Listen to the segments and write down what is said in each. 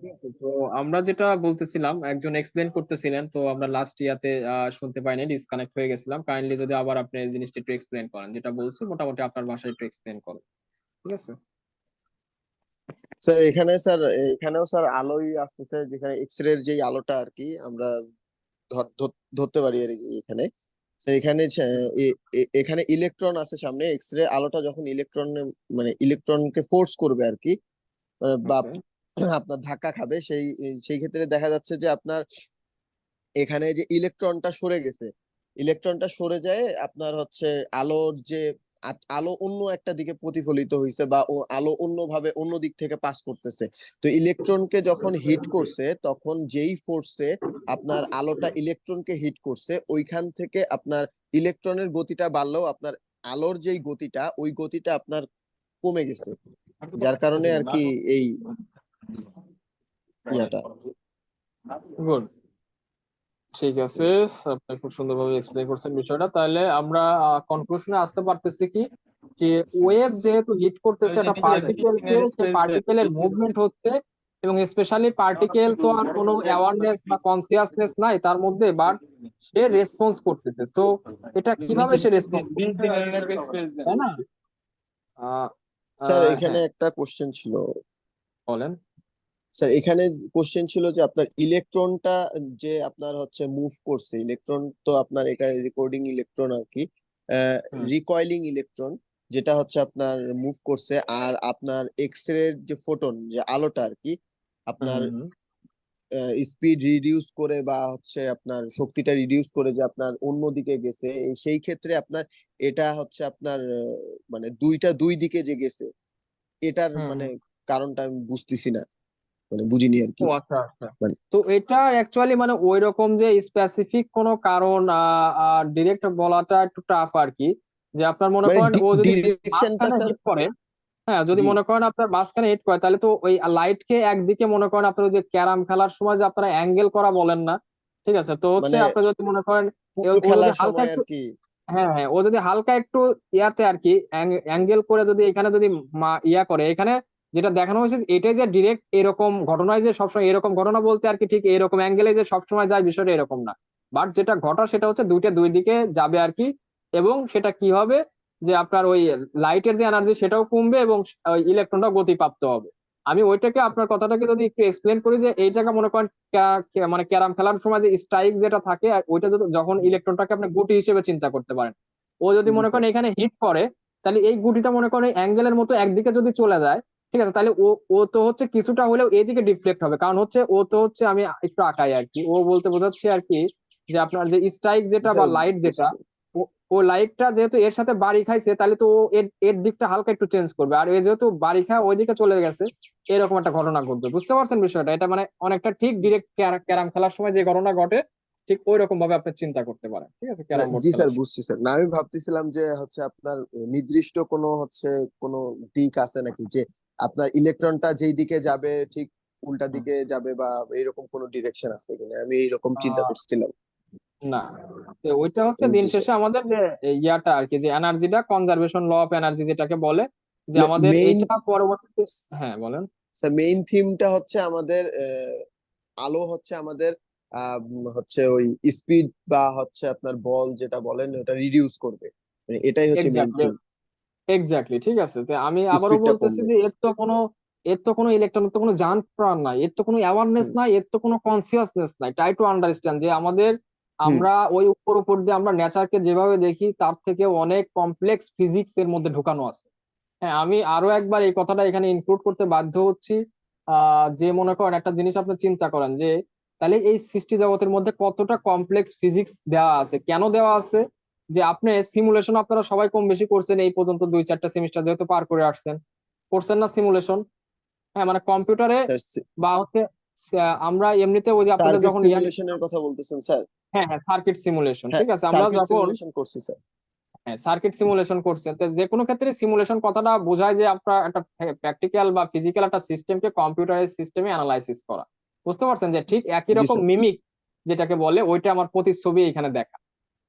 ঠিক আছে, তো আমরা যেটা বলতেছিলাম, একজন এক্সপ্লেন করতেছিলেন, তো আমরা লাস্ট ইয়াতে শুনতে পাইনি, ডিসকানেক্ট হয়ে গেছিলাম। কাইন্ডলি যদি আবার আপনি এই জিনিসটা একটু এক্সপ্লেন করেন, যেটা বলছি মোটামুটি আপনার ভাষায় একটু এক্সপ্লেন করেন, ঠিক আছে? স্যার এখানে স্যার এখানেও স্যার আলোই আসতেছে, যেখানে এক্স রে এর যে আলোটা আর কি আমরা ধরতে পারি আর কি এখানে। স্যার এখানে এখানে ইলেকট্রন আছে সামনে, এক্স রে আলোটা যখন ইলেকট্রন মানে ইলেকট্রনকে ফোর্স করবে আর কি, বা ওকে। আপনার ধাক্কা খাবে, সেই সেই ক্ষেত্রে দেখা যাচ্ছে যে আপনার এখানে যে ইলেকট্রনটা সরে গেছে, ইলেকট্রনটা সরে যায় আপনার হচ্ছে আলোর যে আলো অন্য একটা দিকে প্রতিফলিত হয়েছে, বা ও আলো অন্যভাবে অন্য দিক থেকে পাস করতেছে। তো ইলেকট্রনকে যখন হিট করছে, তখন যেই ফোর্সে আপনার আলোটা ইলেকট্রনকে হিট করছে, ওইখান থেকে আপনার ইলেকট্রনের গতিটা বাড়লেও আপনার আলোর যেই গতিটা, ওই গতিটা আপনার কমে গেছে, যার কারণে আর কি এই ইয়াটা। গুড, ঠিক আছে। আপনি খুব সুন্দরভাবে এক্সপ্লেন করছেন বিষয়টা। তাহলে আমরা কনক্লুশনে আসতে পারতেছি কি, যে ওয়েভ যেহেতু হিট করতেছে একটা পার্টিকেলকে, সেই পার্টিকেলের মুভমেন্ট হচ্ছে, এবং স্পেশালি পার্টিকেল তো আর কোনো অ্যাওয়ারনেস বা কনসিয়াসনেস নাই তার মধ্যে, বাট সে রেসপন্স করতেছে। তো এটা কিভাবে সে রেসপন্স করতেছে, তাই না? আহ, স্যার এখানে হ্যাঁ, একটা কোশ্চেন ছিল। বলেন। স্যার এখানে কোশ্চেন ছিল যে আপনার ইলেকট্রনটা যে আপনার হচ্ছে মুভ করছে, ইলেকট্রন তো আপনার এখানে রেকর্ডিং ইলেকট্রন আর কি, হুম রিকয়েলিং ইলেকট্রন যেটা হচ্ছে আপনার মুভ করছে, আর আপনার এক্স রে যে ফোটন যে আলোটা আর কি হুম আপনার হুম। স্পিড রিডিউস করে বা হচ্ছে আপনার শক্তিটা রিডিউস করে যে আপনার অন্য দিকে গেছে, সেই ক্ষেত্রে আপনার এটা হচ্ছে আপনার মানে দুইটা দুই দিকে যে গেছে, এটার হুম মানে হুম। কারণটা আমি বুঝতেছি না, মানে বুঝিনি আর ও কি। আচ্ছা আচ্ছা। মানে তো এটা অ্যাকচুয়ালি মানে ওই রকম যে স্পেসিফিক কোনো কারণ ডিরেক্ট বলাটা একটু টাফ আর কি। যে আপনার মনে মানে করেন ও যদি ডিরেকশনটা মাঝখানে স্যার। হিট করে, হ্যাঁ যদি জি। মনে করেন আপনার মাঝখানে হিট করে, তাহলে তো ওই লাইট কে একদিকে মনে করেন আপনার ওই যে ক্যারাম খেলার সময় যে আপনারা অ্যাঙ্গেল করা বলেন না, ঠিক আছে, তো হচ্ছে মানে আপনার যদি মনে করেন পুল ও যদি খেলার হালকা সময় আর একটু, কি। হ্যাঁ হ্যাঁ, ও যদি হালকা একটু ইয়াতে আর কি অ্যাঙ্গেল করে যদি এখানে যদি ইয়া করে এখানে, যেটা দেখানো হয়েছে এটাই যে ডিরেক্ট এরকম ঘটনায় যে সবসময় এরকম ঘটনা বলতে আর কি ঠিক এরকম অ্যাঙ্গেলে যে সবসময় যায় বিষয়টা এরকম না। বাট যেটা ঘটা সেটা হচ্ছে দুইটা দুই দিকে যাবে আর কি। এবং সেটা কি হবে, যে আপনার ওই লাইটের যে এনার্জি সেটাও কমবে, এবং ওই ইলেকট্রনটা গতিপ্রাপ্ত হবে। আমি ওইটাকে আপনার কথাটাকে যদি একটু এক্সপ্লেন করি, যে এই জায়গা মনে করেন মানে ক্যারাম খেলার সময় যে স্ট্রাইক যেটা থাকে, আর ওইটা যখন ইলেকট্রনটাকে আপনি গুটি হিসেবে চিন্তা করতে পারেন, ও যদি জি মনে স্যার। করেন এখানে হিট করে, তাহলে এই গুটিটা মনে করেন অ্যাঙ্গেলের মতো একদিকে যদি চলে যায়, ঠিক আছে, তাহলে ও ও তো হচ্ছে কিছুটা হলেও এইদিকে ডিফ্লেক্ট হবে, কারণ হচ্ছে ও তো হচ্ছে, আমি একটু আঁকাই আর কি, ও বলতে বোঝাচ্ছি আর কি, যে আপনার যে স্ট্রাইক জি যেটা বা স্যার লাইট যেটা, বুঝছি। ও ও লাইটটা যেহেতু এর সাথে বাড়ি খাইছে, তাহলে তো ও এর এর দিকটা হালকা একটু চেঞ্জ করবে, আর এ যেহেতু বাড়ি খায় ওইদিকে চলে গেছে, এরকম একটা ঘটনা ঘটবে। বুঝতে পারছেন বিষয়টা? এটা মানে অনেকটা ঠিক ডিরেক্ট ক্যারাম খেলার সময় যে ঘটনা ঘটে, ঠিক ওই রকম ভাবে আপনি চিন্তা করতে পারেন, ঠিক আছে, না ক্যারাম বোর্ড জি স্যার খেলার সময়। বুঝছি স্যার, না আমি ভাবতেছিলাম যে হচ্ছে আপনার নির্দিষ্ট কোনো হচ্ছে কোনো দিক আছে নাকি, যে আপনার ইলেকট্রনটা যেই দিকে যাবে ঠিক উল্টা হুম। দিকে যাবে, বা এরকম কোনো ডিরেকশন আছে কিনা, আমি এইরকম চিন্তা আহ, করছিলাম। না, তো ওইটা হচ্ছে দিন জি শেষে স্যার। আমাদের যে ইয়াটা আর কি, যে এনার্জিটা কনজারভেশন ল অফ এনার্জি যেটাকে বলে, যে আমাদের মেইন এটা পরবর্তীতে, হ্যাঁ বলেন। স্যার মেইন থিমটা হচ্ছে আমাদের আলো হচ্ছে আমাদের হচ্ছে ওই স্পিড বা হচ্ছে আপনার বল যেটা বলেন ওটা রিডিউস করবে, মানে এটাই হচ্ছে মেইন এক্স্যাক্টলি, থিম। এক্স্যাক্টলি, ঠিক আছে। তো আমি আবারও স্পিডটা বলতেছি কমবে। যে এর তো কোনো ইলেকট্রন, তো কোনো জান প্রাণ নাই, এর তো কোনো অ্যাওয়ারনেস হুম। নাই, এর তো কোনো কনসিয়াসনেস নাই। ট্রাই টু আন্ডারস্ট্যান্ড যে আমাদের, হুম। আমরা ওই উপর উপর দিয়ে আমরা নেচারকে যেভাবে দেখি তার থেকে অনেক কমপ্লেক্স ফিজিক্স এর মধ্যে ঢুকানো আছে। হ্যাঁ, আমি আরো একবার এই কথাটা এখানে ইনক্লুড করতে বাধ্য হচ্ছি। যে মনে করেন একটা জিনিস আপনি চিন্তা করেন, যে তাহলে এই সৃষ্টি জগতের মধ্যে কতটা কমপ্লেক্স ফিজিক্স দেওয়া আছে, কেন দেওয়া আছে, যে আপনি সিমুলেশন আপনারা সবাই কম বেশি করছেন এই পর্যন্ত, দুই চারটা সেমিস্টার যেহেতু পার করে আসছেন, করছেন না সিমুলেশন? হ্যাঁ, মানে কম্পিউটারে বা হচ্ছে আমরা এমনিতে ওই যে আপনাদের সার্কিট যখন সিমুলেশনের কথা বলতেছেন স্যার? হ্যাঁ হ্যাঁ, সার্কিট সিমুলেশন, হ্যাঁ ঠিক আছে, আমরা সার্কিট যখন সিমুলেশন করছি স্যার। হ্যাঁ সার্কিট সিমুলেশন করছেন, তো যে কোনো ক্ষেত্রে সিমুলেশন কথাটা বোঝায় যে আপনার একটা প্র্যাকটিক্যাল বা ফিজিক্যাল একটা সিস্টেমকে কম্পিউটারাইজ সিস্টেমে অ্যানালাইসিস করা। বুঝতে পারছেন? যে ঠিক একই জি রকম স্যার। মিমিক যেটাকে বলে, ওইটা আমার প্রতিচ্ছবি এখানে দেখা,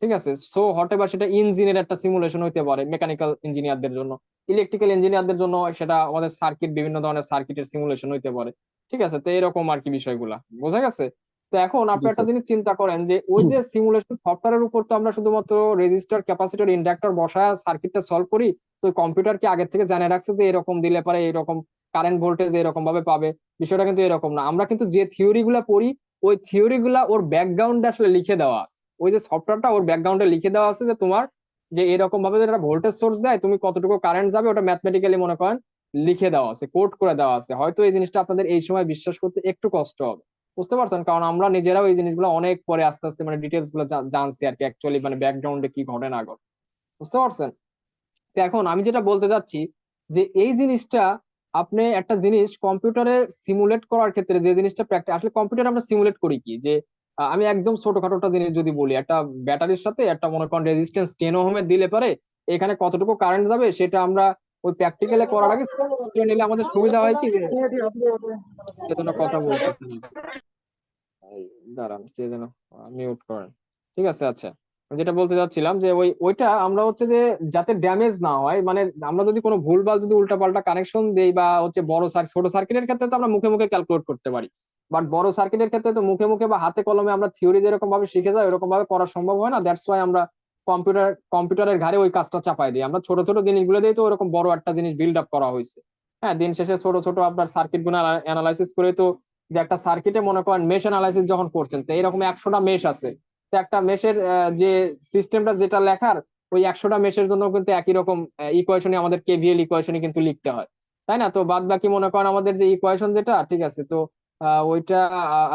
ঠিক আছে। সো হতে বা সেটা ইঞ্জিনের একটা সিমুলেশন হইতে পারে মেকানিক্যাল ইঞ্জিনিয়ারদের জন্য, ইলেকট্রিক্যাল ইঞ্জিনিয়ারদের জন্য সেটা আমাদের সার্কিট, বিভিন্ন ধরনের সার্কিটের সিমুলেশন হইতে পারে, ঠিক আছে, তো এরকম আর কি বিষয়গুলা বোঝা গেছে। তো এখন আপনি জি একটা স্যার। জিনিস চিন্তা করেন যে ওই যে সিমুলেশন সফটওয়্যারের উপর তো আমরা শুধুমাত্র রেজিস্টার, ক্যাপাসিটর, ইন্ডাক্টর বসায় সার্কিটটা সলভ করি। তো কম্পিউটার কি আগের থেকে জানে রাখছে যে এরকম দিলে পারে এরকম কারেন্ট ভোল্টেজ এরকম ভাবে পাবে? বিষয়টা কিন্তু এরকম না। আমরা কিন্তু যে থিওরি গুলা পড়ি, ওই থিওরি গুলা ওর ব্যাকগ্রাউন্ডে আসলে লিখে দেওয়া আছে। ওই যে সফটওয়্যারটা ওর ব্যাকগ্রাউন্ডে লিখে দেওয়া আছে যে তোমার যে এরকম ভাবে যদি একটা ভোল্টেজ সোর্স দেয় তুমি কতটুকু কারেন্ট যাবে, ওটা ম্যাথমেটিক্যালি মনে করেন লিখে দেওয়া আছে, কোড করে দেওয়া আছে। হয়তো এই জিনিসটা আপনাদের এই সময় বিশ্বাস করতে একটু কষ্ট হবে, বুঝতে পারছেন, কারণ আমরা নিজেরাও এই জিনিসগুলো অনেক পরে আস্তে আস্তে মানে ডিটেলস গুলো জানছি আর কি, অ্যাকচুয়ালি মানে ব্যাকগ্রাউন্ডে কি ঘটে না ঘটে, বুঝতে পারছেন। তো এখন আমি যেটা বলতে চাচ্ছি যে এই জিনিসটা আপনি একটা জিনিস কম্পিউটারে সিমুলেট করার ক্ষেত্রে যে জিনিসটা প্র্যাকটিস আসলে কম্পিউটারে আমরা সিমুলেট করি কি যে আমি একদম ছোটখাটো একটা জিনিস যদি বলি, একটা ব্যাটারির সাথে একটা মনে করেন রেজিস্ট্যান্স 10 ওহমের দিলে পারে এখানে কতটুকু কারেন্ট যাবে সেটা আমরা ওই প্র্যাকটিক্যালে করার আগে নিলে আমাদের সুবিধা হয় কি যে যেন কথা বলতেছেন, এই দাঁড়ান কে যেন মিউট করেন। ঠিক আছে, আচ্ছা, আমি যেটা বলতে চাচ্ছিলাম যে ওইটা আমরা হচ্ছে যে যাতে ড্যামেজ না হয়, মানে আমরা যদি কোনো ভুলভাল যদি উল্টাপাল্টা কানেকশন দেই বা হচ্ছে বড় ছোট সার্কিটের ক্ষেত্রে তো আমরা মুখে মুখে ক্যালকুলেট করতে পারি, বাট বড় সার্কিটের ক্ষেত্রে তো মুখে মুখে বা হাতে কলমে আমরা থিওরি যেরকম ভাবে শিখে যাই ওরকম ভাবে করা সম্ভব হয় না। দ্যাটস ওয়াই আমরা কম্পিউটারের ঘাড়ে ওই কাজটা চাপাই দিই। আমরা ছোট ছোট জিনিসগুলো দিয়ে তো ওরকম বড় একটা জিনিস বিল্ড আপ করা হয়েছে। হ্যাঁ, দিন শেষে ছোট ছোট আপনার সার্কিট গুলো অ্যানালাইসিস করে তো যে একটা সার্কিটে মনে করেন মেশ অ্যানালাইসিস যখন করছেন তো এরকম 100টা মেশ আছে, তো একটা মেশের যে সিস্টেমটা যেটা লেখার ওই 100টা মেশের জন্য কিন্তু একই রকম ইকুয়েশনই আমাদের কেভিএল ইকুয়েশনই কিন্তু লিখতে হয়, তাই না? তো বাদ বাকি মনে করেন আমাদের যে ইকুয়েশন যেটা ঠিক আছে, তো ওইটা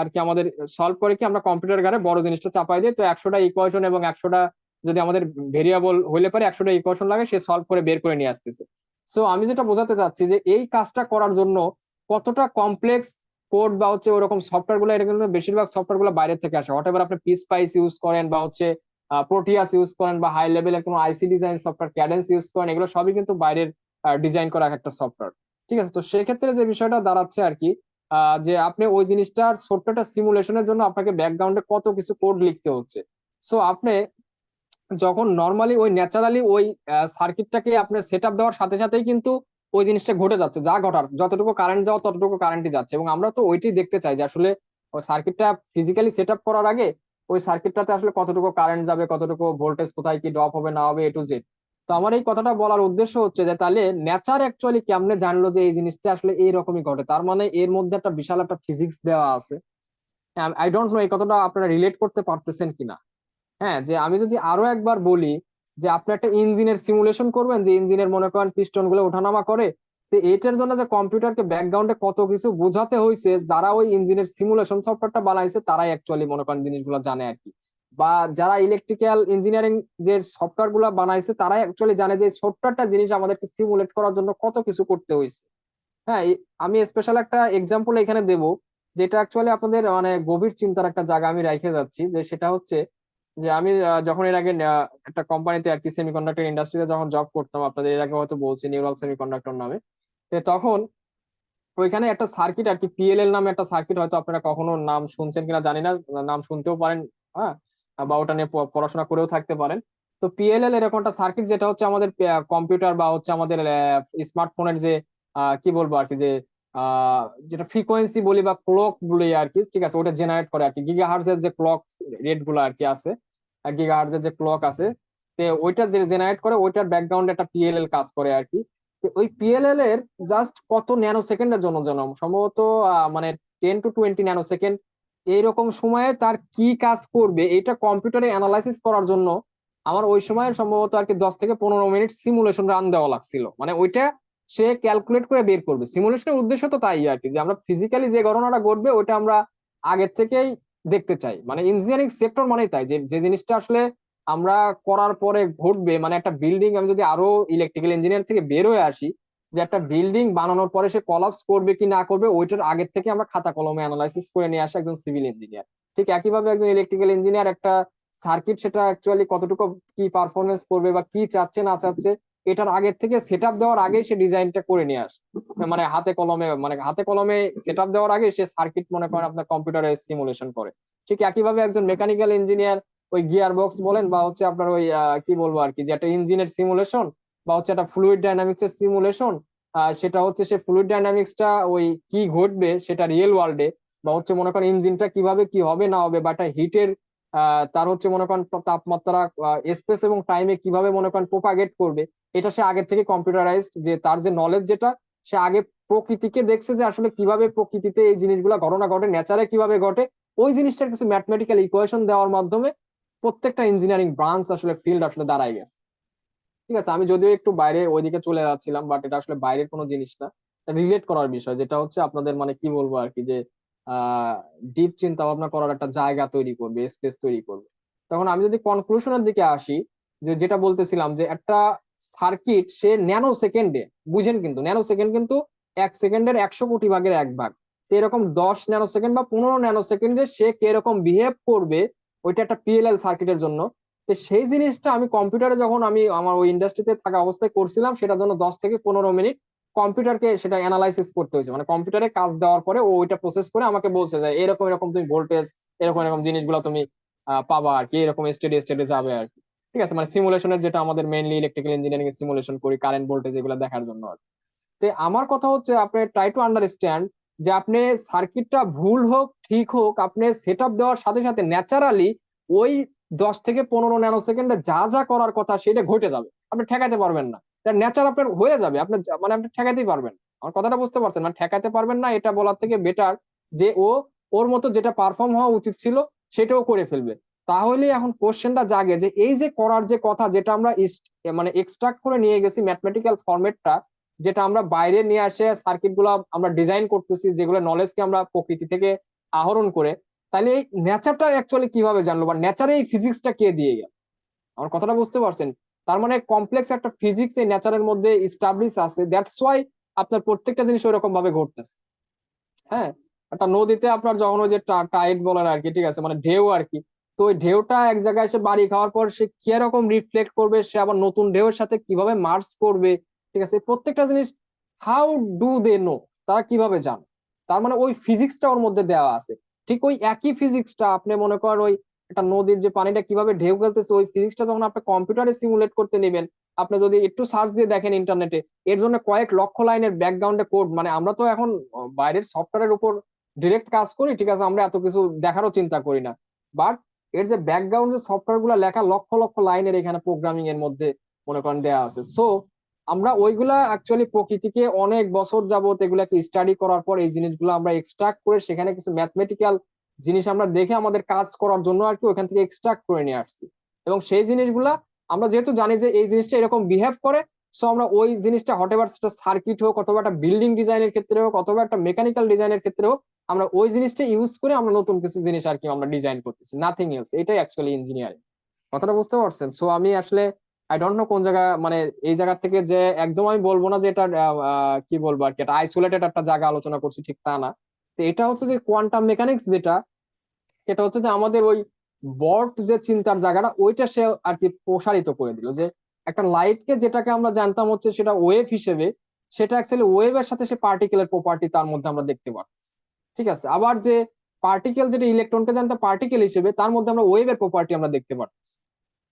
আর কি আমাদের সলভ করে কি আমরা কম্পিউটার ঘরে বড় জিনিসটা চাপাই দিই, তো 100টা ইকুয়েশন এবং 100টা যদি আমাদের ভেরিয়েবল হইলে পারে 100টা ইকুয়েশন লাগে, সে সলভ করে বের করে নিয়ে আসতেছে। সো আমি যেটা বোঝাতে চাচ্ছি যে এই কাজটা করার জন্য কতটা কমপ্লেক্স কোড বা হচ্ছে ওরকম সফটওয়্যার গুলো, এটা কিন্তু বেশিরভাগ সফটওয়্যার গুলো বাইরে থেকে আসে। হোয়াট এভার আপনি পিস্পাইস ইউজ করেন বা হচ্ছে প্রোটিয়াস ইউজ করেন বা হাই লেভেলের কোনো IC design software Cadence use করেন, এগুলো সবই কিন্তু বাইরের ডিজাইন করা একটা সফটওয়্যার। ঠিক আছে, তো সেক্ষেত্রে যে বিষয়টা দাঁড়াচ্ছে আর কি যে আপনি ওই জিনিসটার ছোট্ট একটা সিমুলেশনের জন্য আপনাকে ব্যাকগ্রাউন্ডে কত কিছু কোড লিখতে হচ্ছে। সো আপনি যখন নর্মালি ওই ন্যাচারালি ওই সার্কিটটাকে আপনি সেট আপ দেওয়ার সাথে সাথেই কিন্তু ওই জিনিসটা ঘটে যাচ্ছে, যা ঘটার যতটুকু কারেন্ট যাওয়া ততটুকু কারেন্টই যাচ্ছে, এবং আমরা তো ওইটাই দেখতে চাই যে আসলে ওই সার্কিটটা ফিজিক্যালি সেট আপ করার আগে ওই সার্কিটটাতে আসলে কতটুকু কারেন্ট যাবে, কতটুকু ভোল্টেজ কোথায় কি ড্রপ হবে না হবে, এ টু জেড। তো আমার এই কথাটা বলার উদ্দেশ্য হচ্ছে যে তাহলে নেচার অ্যাকচুয়ালি কেমনে জানলো যে এই জিনিসটা আসলে এইরকমই ঘটে, তার মানে এর মধ্যে একটা বিশাল একটা ফিজিক্স দেওয়া আছে। আই ডোন্ট নো এই কথাটা আপনারা রিলেট করতে পারতেছেন কিনা। হ্যাঁ, যে আমি যদি আরো একবার বলি যে আপনি একটা ইঞ্জিনের সিমুলেশন করবেন, যে ইঞ্জিনের মনে করেন পিস্টন গুলো ওঠানামা করে, তো এটার জন্য যে কম্পিউটারকে ব্যাকগ্রাউন্ডে কত কিছু বোঝাতে হয়েছে, যারা ওই ইঞ্জিনের সিমুলেশন সফটওয়্যারটা বানাইছে তারাই অ্যাকচুয়ালি মনে করেন জিনিসগুলো জানে আর কি। বা যারা ইলেকট্রিক্যাল ইঞ্জিনিয়ারিং যে সফটওয়্যার গুলো বানাইছে তারাই অ্যাকচুয়ালি জানে যে ছোট্ট একটা জিনিস আমাদেরকে সিমুলেট করার জন্য কত কিছু করতে হয়েছে। হ্যাঁ, আমি স্পেশাল একটা এক্সাম্পল এখানে দেব, যেটা অ্যাকচুয়ালি আপনাদের মানে গভীর চিন্তার একটা জায়গা আমি রেখে যাচ্ছি, যে সেটা হচ্ছে যে আমি যখন এর আগে একটা কোম্পানিতে আর কি সেমিকন্ডাক্টর ইন্ডাস্ট্রিতে যখন জব করতাম, আপনাদের এর আগে হয়তো বলছি নিউরাল সেমিকন্ডাক্টর নামে। তো তখন ওইখানে একটা সার্কিট আর কি পিএলএল নামে একটা সার্কিট, হয়তো আপনারা কখনো নাম শুনছেন কিনা জানি না, নাম শুনতেও পারেন। হ্যাঁ, বা ওটা নিয়ে পড়াশোনা করেও থাকতে পারেন। তো পিএলএল এরকম একটা সার্কিট যেটা হচ্ছে আমাদের কম্পিউটার বা হচ্ছে আমাদের স্মার্টফোনের যে কি বলবো আর কি যে আহ, যেটা ফ্রিকোয়েন্সি বলি বা ক্লক বলি আর কি, ঠিক আছে, ওটা জেনারেট করে আর কি, গিগাহার্জের যে ক্লক রেট গুলো আর কি আছে, গিগাহার্জের যে ক্লক আছে, তো ওইটা যে জেনারেট করে ওইটার ব্যাকগ্রাউন্ডে একটা পিএলএল কাজ করে আর কি। তো ওই পিএলএল এর জাস্ট কত ন্যানো সেকেন্ডের জন্য যেন সম্ভবত মানে 10 to 20 ন্যানো সেকেন্ড এইরকম সময়ে তার কি কাজ করবে এটা কম্পিউটারে অ্যানালাইসিস করার জন্য আমার ওই সময় সম্ভবত আর কি 10 থেকে 15 মিনিট সিমুলেশন রান দেওয়া লাগছিল। মানে ওইটা সে ক্যালকুলেট করে বের করবে। সিমুলেশনের উদ্দেশ্য তো তাই আর কি, যে আমরা ফিজিক্যালি যে ঘটনাটা ঘটবে ওইটা আমরা আগের থেকেই দেখতে চাই। মানে ইঞ্জিনিয়ারিং সেক্টর মানেই তাই, যে যে জিনিসটা আসলে আমরা করার পরে ঘটবে, মানে একটা বিল্ডিং আমি যদি আরো ইলেকট্রিক্যাল ইঞ্জিনিয়ার থেকে বের হয়ে আসি, যে একটা বিল্ডিং বানানোর পরে সে কলাপস করবে কি না করবে ওইটার আগের থেকে আমরা খাতা কলমে অ্যানালাইসিস করে নিয়ে আসা একজন সিভিল ইঞ্জিনিয়ার। ঠিক একইভাবে একজন ইলেকট্রিক্যাল ইঞ্জিনিয়ার একটা সার্কিট সেটা অ্যাকচুয়ালি কতটুকু কি পারফরমেন্স করবে বা কি চাচ্ছে না চাচ্ছে এটার আগের থেকে সেট আপ দেওয়ার আগে সে ডিজাইনটা করে নিয়ে আসে। মানে হাতে কলমে, মানে হাতে কলমে সেট আপ দেওয়ার আগে সে সার্কিট মনে করেন আপনার কম্পিউটারে সিমুলেশন করে। ঠিক একইভাবে একজন মেকানিক্যাল ইঞ্জিনিয়ার ওই গিয়ার বক্স বলেন বা হচ্ছে আপনার ওই কি বলবো আর কি, যে একটা ইঞ্জিনের সিমুলেশন বা হচ্ছে একটা ফ্লুইড ডাইনামিক্স এর সিমুলেশন সেটা হচ্ছে সে ফ্লুইড ডাইনামিক্সটা ওই কি ঘটবে সেটা রিয়েল ওয়ার্ল্ডে, বা হচ্ছে মনে করেন ইঞ্জিনটা কিভাবে কি হবে না হবে, বা একটা হিটের তার হচ্ছে মনে করেন তাপমাত্রা স্পেস এবং টাইমে কিভাবে মনে করেন প্রোপাগেট করবে, এটা সে আগে থেকে কম্পিউটারাইজড, যে তার যে নলেজ যেটা সে আগে প্রকৃতিকে দেখছে যে আসলে কিভাবে প্রকৃতিতে এই জিনিসগুলো ঘটনা ঘটে, নেচারে কিভাবে ঘটে, ওই জিনিসটার কিছু ম্যাথমেটিক্যাল ইকুয়েশন দেওয়ার মাধ্যমে প্রত্যেকটা ইঞ্জিনিয়ারিং ব্রাঞ্চ আসলে ফিল্ড আসলে দাঁড়ায় গেছে। ঠিক আছে, আমি যদিও একটু বাইরে ওইদিকে চলে যাচ্ছিলাম, বাট এটা আসলে বাইরের কোনো জিনিস না, রিলেট করার বিষয়, যেটা হচ্ছে আপনাদের মানে কি বলবো আর কি, যে আহ ডিপ চিন্তা ভাবনা করার একটা জায়গা তৈরি করবে, স্পেস তৈরি করবে। তখন আমি যদি কনক্লুশনের দিকে আসি, যে যেটা বলতেছিলাম যে একটা সার্কিট সে ন্যানো সেকেন্ডে, বুঝেন কিন্তু ন্যানো সেকেন্ড কিন্তু 1 সেকেন্ডের 100 কোটি ভাগের 1 ভাগ, তো এরকম 10 ন্যানো সেকেন্ড বা 15 ন্যানো সেকেন্ডে সে কিরকম বিহেভ করবে, ওইটা একটা পিএলএল সার্কিটের জন্য। তো সেই জিনিসটা আমি কম্পিউটারে যখন আমি আমার ওই ইন্ডাস্ট্রিতে থাকা অবস্থায় করছিলাম, সেটার জন্য 10 থেকে 15 মিনিট কম্পিউটারকে সেটা অ্যানালাইসিস করতে হয়েছে, মানে কম্পিউটারে কাজ দেওয়ার পরে ও ওইটা প্রসেস করে আমাকে বলছে যে এরকম এরকম তুমি ভোল্টেজ, এরকম এরকম জিনিসগুলো তুমি পাবা আর কি, এরকম স্টেডি স্টেটে যাবে আর কি। ঠিক আছে, মানে সিমুলেশনের, যেটা আমাদের মেইনলি ইলেকট্রিক্যাল ইঞ্জিনিয়ারিং এর সিমুলেশন করি কারেন্ট ভোল্টেজ এগুলো দেখার জন্য আর কি। তো আমার কথা হচ্ছে আপনি ট্রাই টু আন্ডারস্ট্যান্ড যে আপনি সার্কিটটা ভুল হোক ঠিক হোক, আপনি সেট আপ দেওয়ার সাথে সাথে ন্যাচারালি ওই 10 থেকে 15 ন্যানো সেকেন্ডে যা যা করার কথা সেটা ঘটে যাবে, আপনি ঠেকাতে পারবেন না, তার নেচার আপনার হয়ে যাবে, আপনি মানে আপনি ঠেকাতেই পারবেন না। আমার কথাটা বুঝতে পারছেন, মানে ঠেকাতে পারবেন না এটা বলার থেকে বেটার যে ও ওর মতো যেটা পারফর্ম হওয়া উচিত ছিল সেটাও করে ফেলবে। তাহলে এখন কোশ্চেনটা জাগে যে এই যে করার যে কথা, যেটা আমরা মানে এক্সট্রাক্ট করে নিয়ে গেছি ম্যাথমেটিক্যাল ফরম্যাটটা, যেটা আমরা বাইরে নিয়ে আসে সার্কিট গুলো আমরা ডিজাইন করতেছি, যেগুলো নলেজকে আমরা প্রকৃতি থেকে আহরণ করে, তাহলে এই নেচারটা অ্যাকচুয়ালি কিভাবে জানলো, বা নেচারে এই ফিজিক্সটা কে দিয়ে গেল? আমার কথাটা বুঝতে পারছেন? তার মানে কমপ্লেক্স একটা ফিজিক্স এই নেচারের মধ্যে ইস্টাবলিশ আছে, দ্যাটস ওয়াই আপনার প্রত্যেকটা জিনিস ওইরকম ভাবে ঘটতেছে। হ্যাঁ, একটা নদীতে আপনার যখন ওই যে টাইড বলেন আর কি, ঠিক আছে, মানে ঢেউ আর কি, তো ওই ঢেউটা এক জায়গায় এসে বাড়ি খাওয়ার পর সে কিরকম রিফ্লেক্ট করবে, সে আবার নতুন ঢেউয়ের সাথে কিভাবে মার্জ করবে, ঠিক আছে, প্রত্যেকটা জিনিস হাউ ডু দে নো, তারা কিভাবে জানে? তার মানে ওই ফিজিক্সটা ওর মধ্যে দেওয়া আছে। ঠিক ওই একই ফিজিক্সটা আপনি মনে করেন ওই একটা নদীর যে পানিটা কিভাবে ঢেউ খেলতেছে, ওই ফিজিক্সটা যখন আপনি কম্পিউটারে সিমুলেট করতে নেবেন, আপনি যদি একটু সার্চ দিয়ে দেখেন ইন্টারনেটে, এর জন্য কয়েক লক্ষ লাইনের ব্যাকগ্রাউন্ডে কোড, মানে আমরা তো এখন বাইরের সফটওয়্যারের উপর ডিরেক্ট কাজ করি, ঠিক আছে, আমরা এত কিছু দেখারও চিন্তা করি না, বাট এর যে ব্যাকগ্রাউন্ড যে সফটওয়্যার গুলো লেখা লক্ষ লক্ষ লাইনের এখানে প্রোগ্রামিং এর মধ্যে মনে করেন দেওয়া আছে। সো আমরা ওইগুলা অ্যাকচুয়ালি প্রকৃতিকে অনেক বছর যাবত এগুলাকে স্টাডি করার পর এই জিনিসগুলো আমরা এক্সট্রাক্ট করে সেখানে কিছু ম্যাথমেটিক্যাল জিনিস আমরা দেখে আমাদের কাজ করার জন্য আর কি ওইখান থেকে এক্সট্রাক্ট করে নিয়ে আসছি। এবং সেই জিনিসগুলা আমরা যেহেতু জানি যে এই জিনিসটা এরকম বিহেভ করে, সো আমরা ওই জিনিসটা হটেভার সেটা সার্কিট হোক, অথবা একটা বিল্ডিং ডিজাইনের ক্ষেত্রে হোক, অথবা একটা মেকানিক্যাল ডিজাইনের ক্ষেত্রে হোক, আমরা ওই জিনিসটা ইউজ করে আমরা নতুন কিছু জিনিস আর কি আমরা ডিজাইন করতেছি, নাথিং এলস। এটাই অ্যাকচুয়ালি ইঞ্জিনিয়ারিং। কথাটা বুঝতে পারছেন? সো আমি আসলে আই ডোন্ট নো কোন জায়গা, মানে এই জায়গা থেকে যে একদম আমি বলবো না যে এটা কি বলবো আর কি, এটা আইসোলেটেড একটা জায়গা আলোচনা করছি, ঠিক তা না। তো এটা হচ্ছে যে কোয়ান্টাম মেকানিক্স যেটা, এটা হচ্ছে যে আমাদের ওই বর্ড যে চিন্তার জায়গাটা ওইটা সে আর কি প্রসারিত করে দিল, যে একটা লাইটকে যেটাকে আমরা জানতাম হচ্ছে সেটা ওয়েভ হিসেবে, সেটা অ্যাকচুয়ালি ওয়েভের সাথে সে পার্টিকেলের প্রপার্টি তার মধ্যে আমরা দেখতে পাচ্ছি। ঠিক আছে, আবার যে পার্টিকেল যেটা ইলেকট্রনকে জানতাম পার্টিকেল হিসেবে, তার মধ্যে আমরা ওয়েভের প্রপার্টি আমরা দেখতে পাচ্ছি।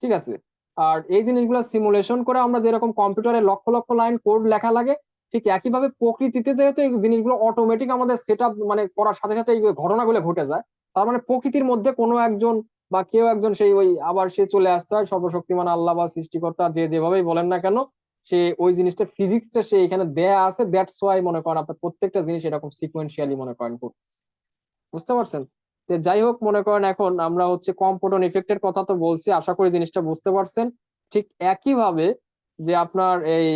ঠিক আছে, আর এই জিনিসগুলো সিমুলেশন করে আমরা যেরকম কম্পিউটারে লক্ষ লক্ষ লাইন কোড লেখা লাগে, ঠিক একইভাবে প্রকৃতিতে যেহেতু এই জিনিসগুলো অটোমেটিক আমাদের সেট আপ মানে করার সাথে সাথে এই ঘটনাগুলো ঘটে যায়, তার মানে প্রকৃতির মধ্যে কোনো একজন বা কেউ একজন সেই ওই আবার সে চলে আসতে হয়, সর্বশক্তিমান আল্লাহ বা সৃষ্টিকর্তা যে যেভাবেই বলেন না কেন, সে ওই জিনিসটা ফিজিক্সটা সে এখানে দেয়া আছে, দ্যাটস ওয়াই মনে করেন আপনার প্রত্যেকটা জিনিস এরকম সিকোয়েন্সিয়ালি মনে করেন করতেছে। বুঝতে পারছেন? তো যাই হোক, মনে করেন এখন আমরা হচ্ছে কম্পোটন ইফেক্টের কথা তো বলছি, আশা করি জিনিসটা বুঝতে পারছেন। ঠিক একই ভাবে যে আপনার এই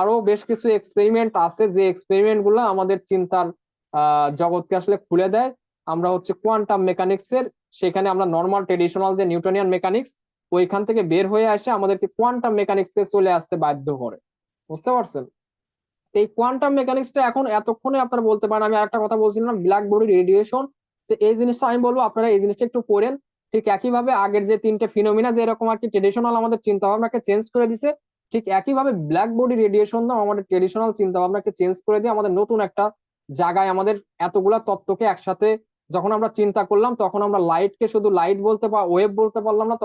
আরো বেশ কিছু এক্সপেরিমেন্ট আছে, যে এক্সপেরিমেন্ট গুলো আমাদের চিন্তার জগৎকে আসলে খুলে দেয়। আমরা হচ্ছে কোয়ান্টাম মেকানিক্স এর, সেখানে আমরা নর্মাল ট্রেডিশনাল যে নিউটনিয়ান মেকানিক্স, ওইখান থেকে বের হয়ে আসে আমাদেরকে কোয়ান্টাম মেকানিক্স এ চলে আসতে বাধ্য করে। বুঝতে পারছেন? তো এই কোয়ান্টাম মেকানিক্সটা এখন এতক্ষণে আপনারা বলতে পারেন, আমি আরেকটা কথা বলছিলাম ব্ল্যাক বডি রেডিয়েশন, তো এই জিনিসটা আমি বলবো আপনারা এই জিনিসটা একটু পড়েন। ঠিক একইভাবে আগের যে তিনটে ফিনোমিনা যে এরকম আর কি ট্রেডিশনাল আমাদের চিন্তা ভাবনাকে চেঞ্জ করে দিছে, ঠিক একইভাবে ব্ল্যাক বডি রেডিয়েশন দাও আমাদের ট্রেডিশনাল চিন্তা ভাবনাকে চেঞ্জ করে দিয়ে আমাদের নতুন একটা জায়গায় আমাদের এতগুলা তত্ত্বকে একসাথে যখন আমরা চিন্তা করলাম, তখন আমরা লাইটকে শুধু লাইট বলতে বা ওয়েভ বলতে পারলাম না,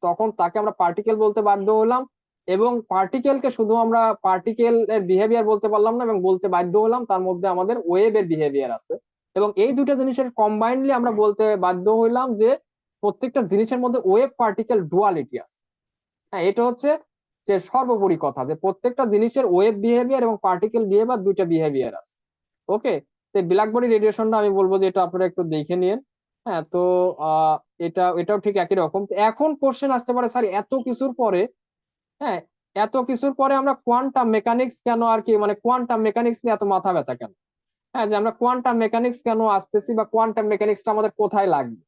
তখন তাকে আমরা পার্টিকেল বলতে বাধ্য হলাম। এবং পার্টিকেলকে শুধু আমরা পার্টিকেল এর বিহেভিয়ার বলতে পারলাম না এবং বলতে বাধ্য হলাম তার মধ্যে আমাদের ওয়েভের বিহেভিয়ার আছে। এবং এই দুটো জিনিসের কম্বাইনলি আমরা বলতে বাধ্য হইলাম যে প্রত্যেকটা জিনিসের মধ্যে ওয়েভ পার্টিকেল ডুয়ালিটি আছে। হ্যাঁ, এটা হচ্ছে যে সর্বোপরি কথা, যে প্রত্যেকটা জিনিসের ওয়েভ বিহেভিয়ার এবং পার্টিকেল বিহেভিয়ার দুইটা বিহেভিয়ার আছে। ওকে, তো ব্ল্যাক বডি রেডিয়েশনটা আমি বলবো যে এটা আপনারা একটু দেখে নিন। হ্যাঁ, তো এটাও ঠিক একই রকম। তো এখন কোশ্চেন আসতে পারে স্যার এত কিছুর পরে, হ্যাঁ, এত কিছুর পরে আমরা কোয়ান্টাম মেকানিক্স কেন আর কি, মানে কোয়ান্টাম মেকানিক্স নিয়ে এত মাথা ব্যথা কেন? হ্যাঁ, যে আমরা কোয়ান্টাম মেকানিক্স কেন আসতেছি বা কোয়ান্টাম মেকানিক্সটা আমাদের কোথায় লাগবে?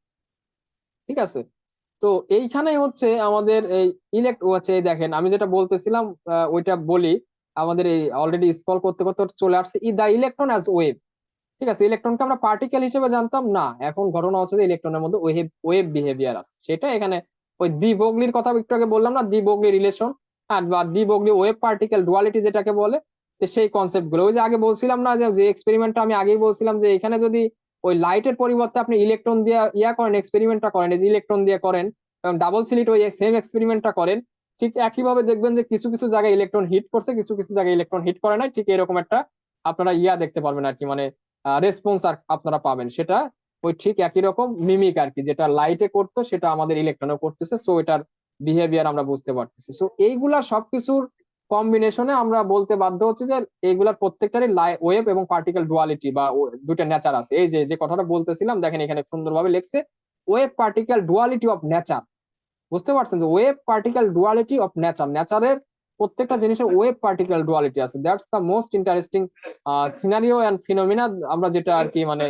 ঠিক আছে, তো এইখানে হচ্ছে আমাদের এই হচ্ছে এই দেখেন আমি যেটা বলতেছিলাম, ওইটা বলি। আমাদের এই অলরেডি স্ক্রল করতে করতে চলে আসছে দা ইলেকট্রন অ্যাজ ওয়েভ। ঠিক আছে, ইলেকট্রনকে আমরা পার্টিকেল হিসেবে জানতাম না, এখন ঘটনা হচ্ছে যে ইলেকট্রনের মধ্যে ওয়েভ ওয়েভ বিহেভিয়ার আছে। সেটা এখানে ওই দি বগলির কথা একটু আগে বললাম না, দি বগলি রিলেশন বা দি বগলি ওয়েভ পার্টিকেল ডুয়ালিটি যেটাকে বলে, তো সেই কনসেপ্ট গুলো ওই যে আগে বলছিলাম না, যে এক্সপেরিমেন্টটা আমি আগেই বলছিলাম যে এখানে যদি ওই লাইটের পরিবর্তে আপনি ইলেকট্রন দিয়ে করেন, এক্সপেরিমেন্টটা করেন, এই যে ইলেকট্রন দিয়ে করেন এবং ডাবল স্লিট ওই সেম এক্সপেরিমেন্টটা করেন, ঠিক একইভাবে দেখবেন যে কিছু কিছু জায়গায় ইলেকট্রন হিট করছে, কিছু কিছু জায়গায় ইলেকট্রন হিট করে নাই। ঠিক এরকম একটা আপনারা দেখতে পারবেন আর কি, মানে রেসপন্স আর আপনারা পাবেন সেটা ওই ঠিক একই রকম মিমিক আর কি, যেটা লাইটে করতো সেটা আমাদের ইলেকট্রনে করতেছে। সো এটার বিহেভিয়ার আমরা বুঝতে পারতেছি। সো এইগুলা সবকিছুর কম্বিনেশনে আমরা বলতে বাধ্য হচ্ছে যে এইগুলার প্রত্যেকটারই ওয়েভ এবং পার্টিকেল ডুয়ালিটি বা দুইটা নেচার আছে। এই যে যে কথাটা বলতেছিলাম দেখেন এখানে সুন্দরভাবে লিখছে, wave particle duality of nature. বুঝতে পারছেন যে wave particle duality of nature, নেচারের প্রত্যেকটা জিনিসের ওয়েভ পার্টিকেল ডুয়ালিটি আছে। That's the most interesting scenario and phenomena, আমরা যেটা আর কি মানে